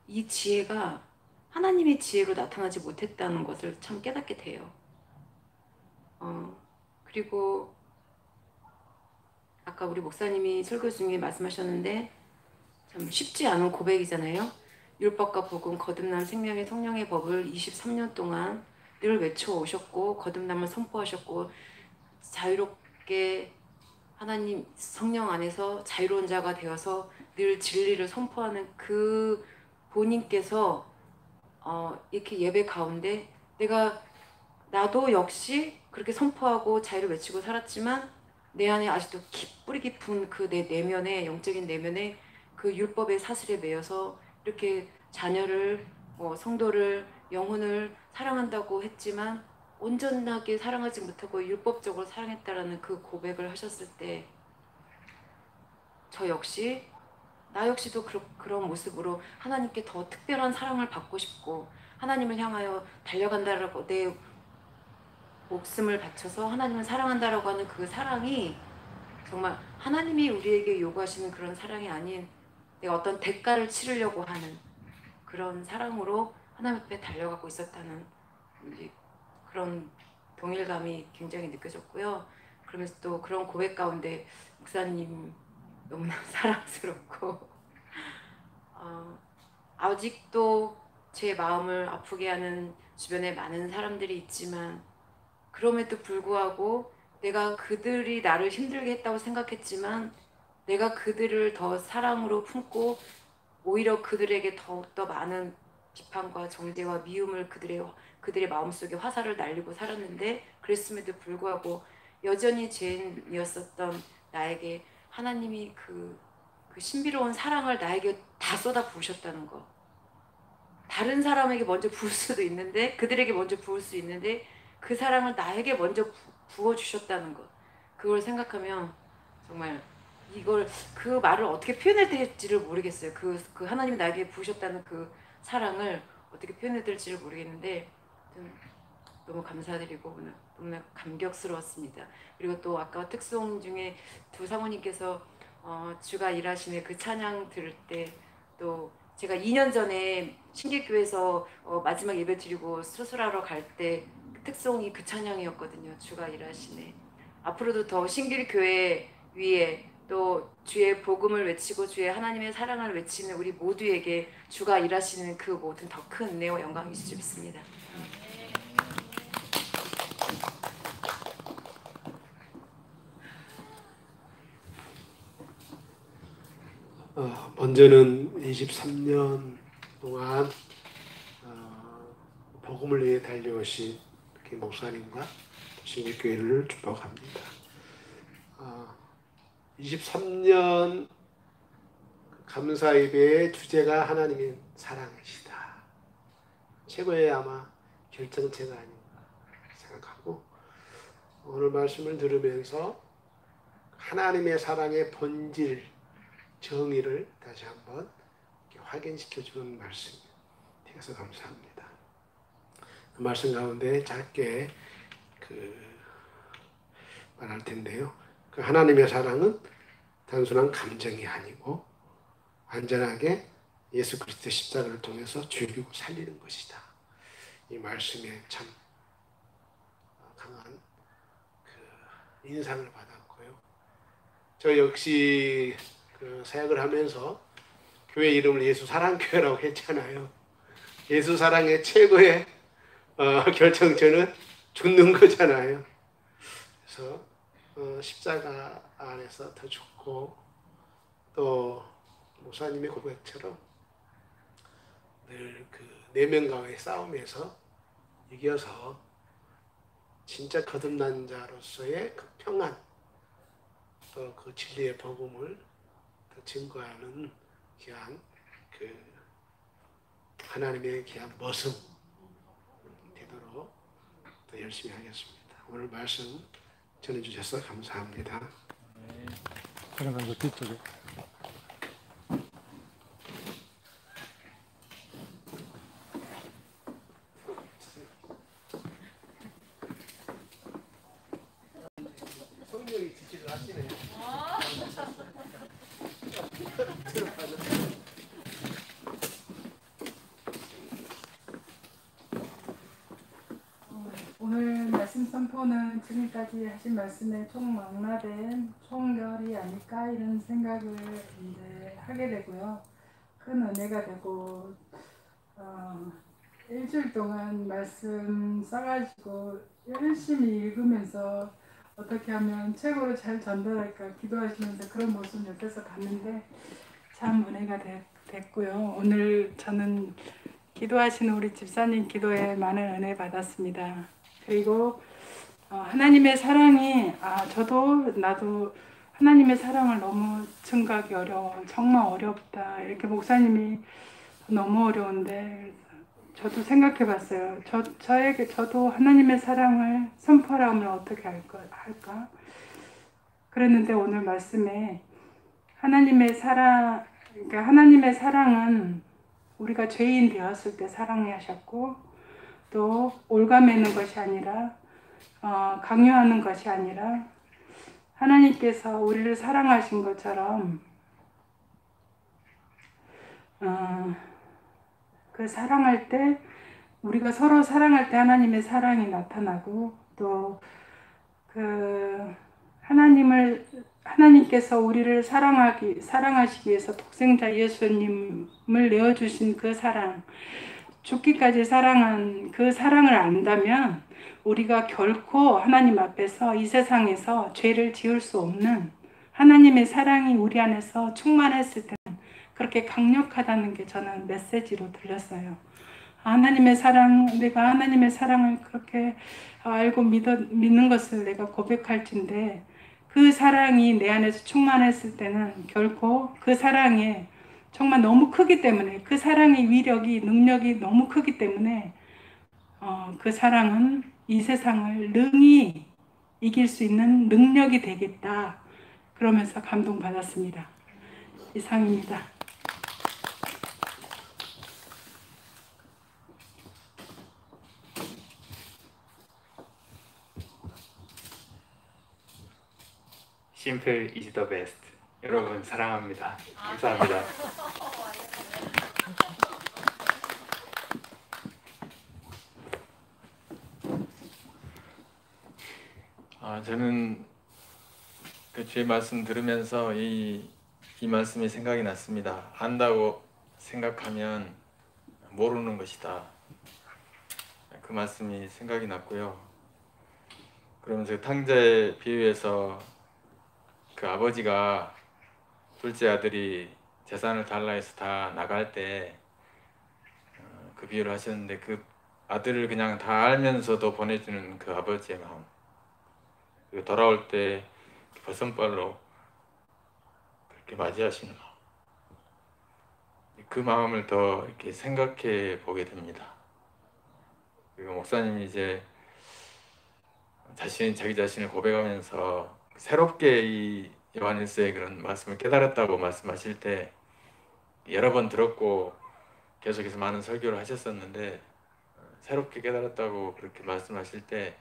이 지혜가 하나님의 지혜로 나타나지 못했다는 것을 참 깨닫게 돼요. 그리고 아까 우리 목사님이 설교 중에 말씀하셨는데 참 쉽지 않은 고백이잖아요. 율법과 복음, 거듭남, 생명의 성령의 법을 23년 동안 늘 외쳐오셨고 거듭남을 선포하셨고 자유롭게 하나님 성령 안에서 자유로운 자가 되어서 늘 진리를 선포하는 그 본인께서 이렇게 예배 가운데 나도 역시 그렇게 선포하고 자유를 외치고 살았지만 내 안에 아직도 뿌리 깊은 그 내 내면에 영적인 내면에 그 율법의 사슬에 매여서 이렇게 자녀를 성도를 영혼을 사랑한다고 했지만 온전하게 사랑하지 못하고 율법적으로 사랑했다라는 그 고백을 하셨을 때 나 역시도 그런 모습으로 하나님께 더 특별한 사랑을 받고 싶고 하나님을 향하여 달려간다라고 내 목숨을 바쳐서 하나님을 사랑한다라고 하는 그 사랑이 정말 하나님이 우리에게 요구하시는 그런 사랑이 아닌 내가 어떤 대가를 치르려고 하는 그런 사랑으로 하나님 앞에 달려가고 있었다는 이제 그런 동일감이 굉장히 느껴졌고요. 그러면서 또 그런 고백 가운데 목사님 너무나 사랑스럽고 아직도 제 마음을 아프게 하는 주변에 많은 사람들이 있지만 그럼에도 불구하고 내가 그들이 나를 힘들게 했다고 생각했지만 내가 그들을 더 사랑으로 품고 오히려 그들에게 더욱더 많은 비판과 정죄와 미움을 그들의 마음속에 화살을 날리고 살았는데 그랬음에도 불구하고 여전히 죄인이었었던 나에게 하나님이 그 신비로운 사랑을 나에게 다 쏟아 부으셨다는 거. 다른 사람에게 먼저 부을 수도 있는데 그들에게 먼저 부을 수 있는데 그 사랑을 나에게 먼저 부어주셨다는 것. 그걸 생각하면 정말 그 말을 어떻게 표현해야 될지를 모르겠어요. 그 하나님이 나에게 부으셨다는 그 사랑을 어떻게 표현해야 될지를 모르겠는데 너무 감사드리고 너무 감격스러웠습니다. 그리고 또 아까 특송 중에 두 사모님께서 주가 일하시네 그 찬양 들을 때 또 제가 2년 전에 신길교회에서 마지막 예배 드리고 수술하러 갈 때 특송이 그 찬양이었거든요. 주가 일하시네. 앞으로도 더 신길교회 위에 또 주의 복음을 외치고 주의 하나님의 사랑을 외치는 우리 모두에게 주가 일하시는 그 모든 더 큰 은혜와 영광이 줄 줄 믿습니다. 먼저는 23년 동안 복음을 위해 달려오신 목사님과 신길교회를 축복합니다. 23년 감사 예배의 주제가 하나님의 사랑이시다. 최고의 아마 결정체가 아닌가 생각하고 오늘 말씀을 들으면서 하나님의 사랑의 본질 정의를 다시 한번 확인시켜주는 말씀이 되어서 감사합니다. 그 말씀 가운데 짧게 말할 텐데요. 그 하나님의 사랑은 단순한 감정이 아니고 완전하게 예수 그리스도의 십자가를 통해서 죽이고 살리는 것이다. 이 말씀에 참 강한 인상을 받았고요. 저 역시 사역을 하면서 교회 이름을 예수 사랑교회라고 했잖아요. 예수 사랑의 최고의 결정체는 죽는 거잖아요. 그래서 십자가 안에서 더 죽고 또 목사님의 고백처럼 늘 그 내면과의 싸움에서 이겨서 진짜 거듭난 자로서의 그 평안 또 그 진리의 복음을 증거하는 귀한 하나님의 귀한 모습 되도록 더 열심히 하겠습니다. 오늘 말씀 전해주셔서 감사합니다. 그런 거 뒤쪽에. 성령이 지시를 하시네요. 오늘 말씀 선포는 지금까지 하신 말씀에 총망라된 총결이 아닐까 이런 생각을 이제 하게 되고요. 큰 은혜가 되고 일주일 동안 말씀 써가지고 열심히 읽으면서 어떻게 하면 최고로 잘 전달할까 기도하시면서 그런 모습 옆에서 봤는데 참 은혜가 됐고요. 오늘 저는 기도하시는 우리 집사님 기도에 많은 은혜 받았습니다. 그리고 하나님의 사랑이 나도 하나님의 사랑을 너무 증거하기 어려워. 정말 어렵다. 이렇게 목사님이 너무 어려운데 저도 생각해 봤어요. 저도 하나님의 사랑을 선포하면 어떻게 할까? 그랬는데 오늘 말씀에 그러니까 하나님의 사랑은 우리가 죄인 되었을 때 사랑하셨고 또 올가매는 것이 아니라 강요하는 것이 아니라 하나님께서 우리를 사랑하신 것처럼 그 사랑할 때 우리가 서로 사랑할 때 하나님의 사랑이 나타나고 또 그 하나님께서 우리를 사랑하시기 위해서 독생자 예수님을 내어주신 그 사랑, 죽기까지 사랑한 그 사랑을 안다면 우리가 결코 하나님 앞에서 이 세상에서 죄를 지을 수 없는 하나님의 사랑이 우리 안에서 충만했을 때는 그렇게 강력하다는 게 저는 메시지로 들렸어요. 내가 하나님의 사랑을 그렇게 알고 믿는 것을 내가 고백할진데 그 사랑이 내 안에서 충만했을 때는 결코 그 사랑에 정말 너무 크기 때문에 그 사랑의 능력이 너무 크기 때문에 그 사랑은 이 세상을 능히 이길 수 있는 능력이 되겠다. 그러면서 감동받았습니다. 이상입니다. 심플 is the best. 여러분 사랑합니다. 감사합니다. 저는 그 주의 말씀 들으면서 이 말씀이 생각이 났습니다. 안다고 생각하면 모르는 것이다. 그 말씀이 생각이 났고요. 그러면서 탕자의 비유에서 그 아버지가 둘째 아들이 재산을 달라 해서 다 나갈 때 그 비유를 하셨는데 그 아들을 그냥 다 알면서도 보내주는 그 아버지의 마음, 그리고 돌아올 때 벗은발로 그렇게 맞이하시는 마음, 그 마음을 더 이렇게 생각해 보게 됩니다. 그리고 목사님이 이제 자기 자신을 고백하면서 새롭게 이 요한일서의 그런 말씀을 깨달았다고 말씀하실 때 여러 번 들었고 계속해서 많은 설교를 하셨었는데 새롭게 깨달았다고 그렇게 말씀하실 때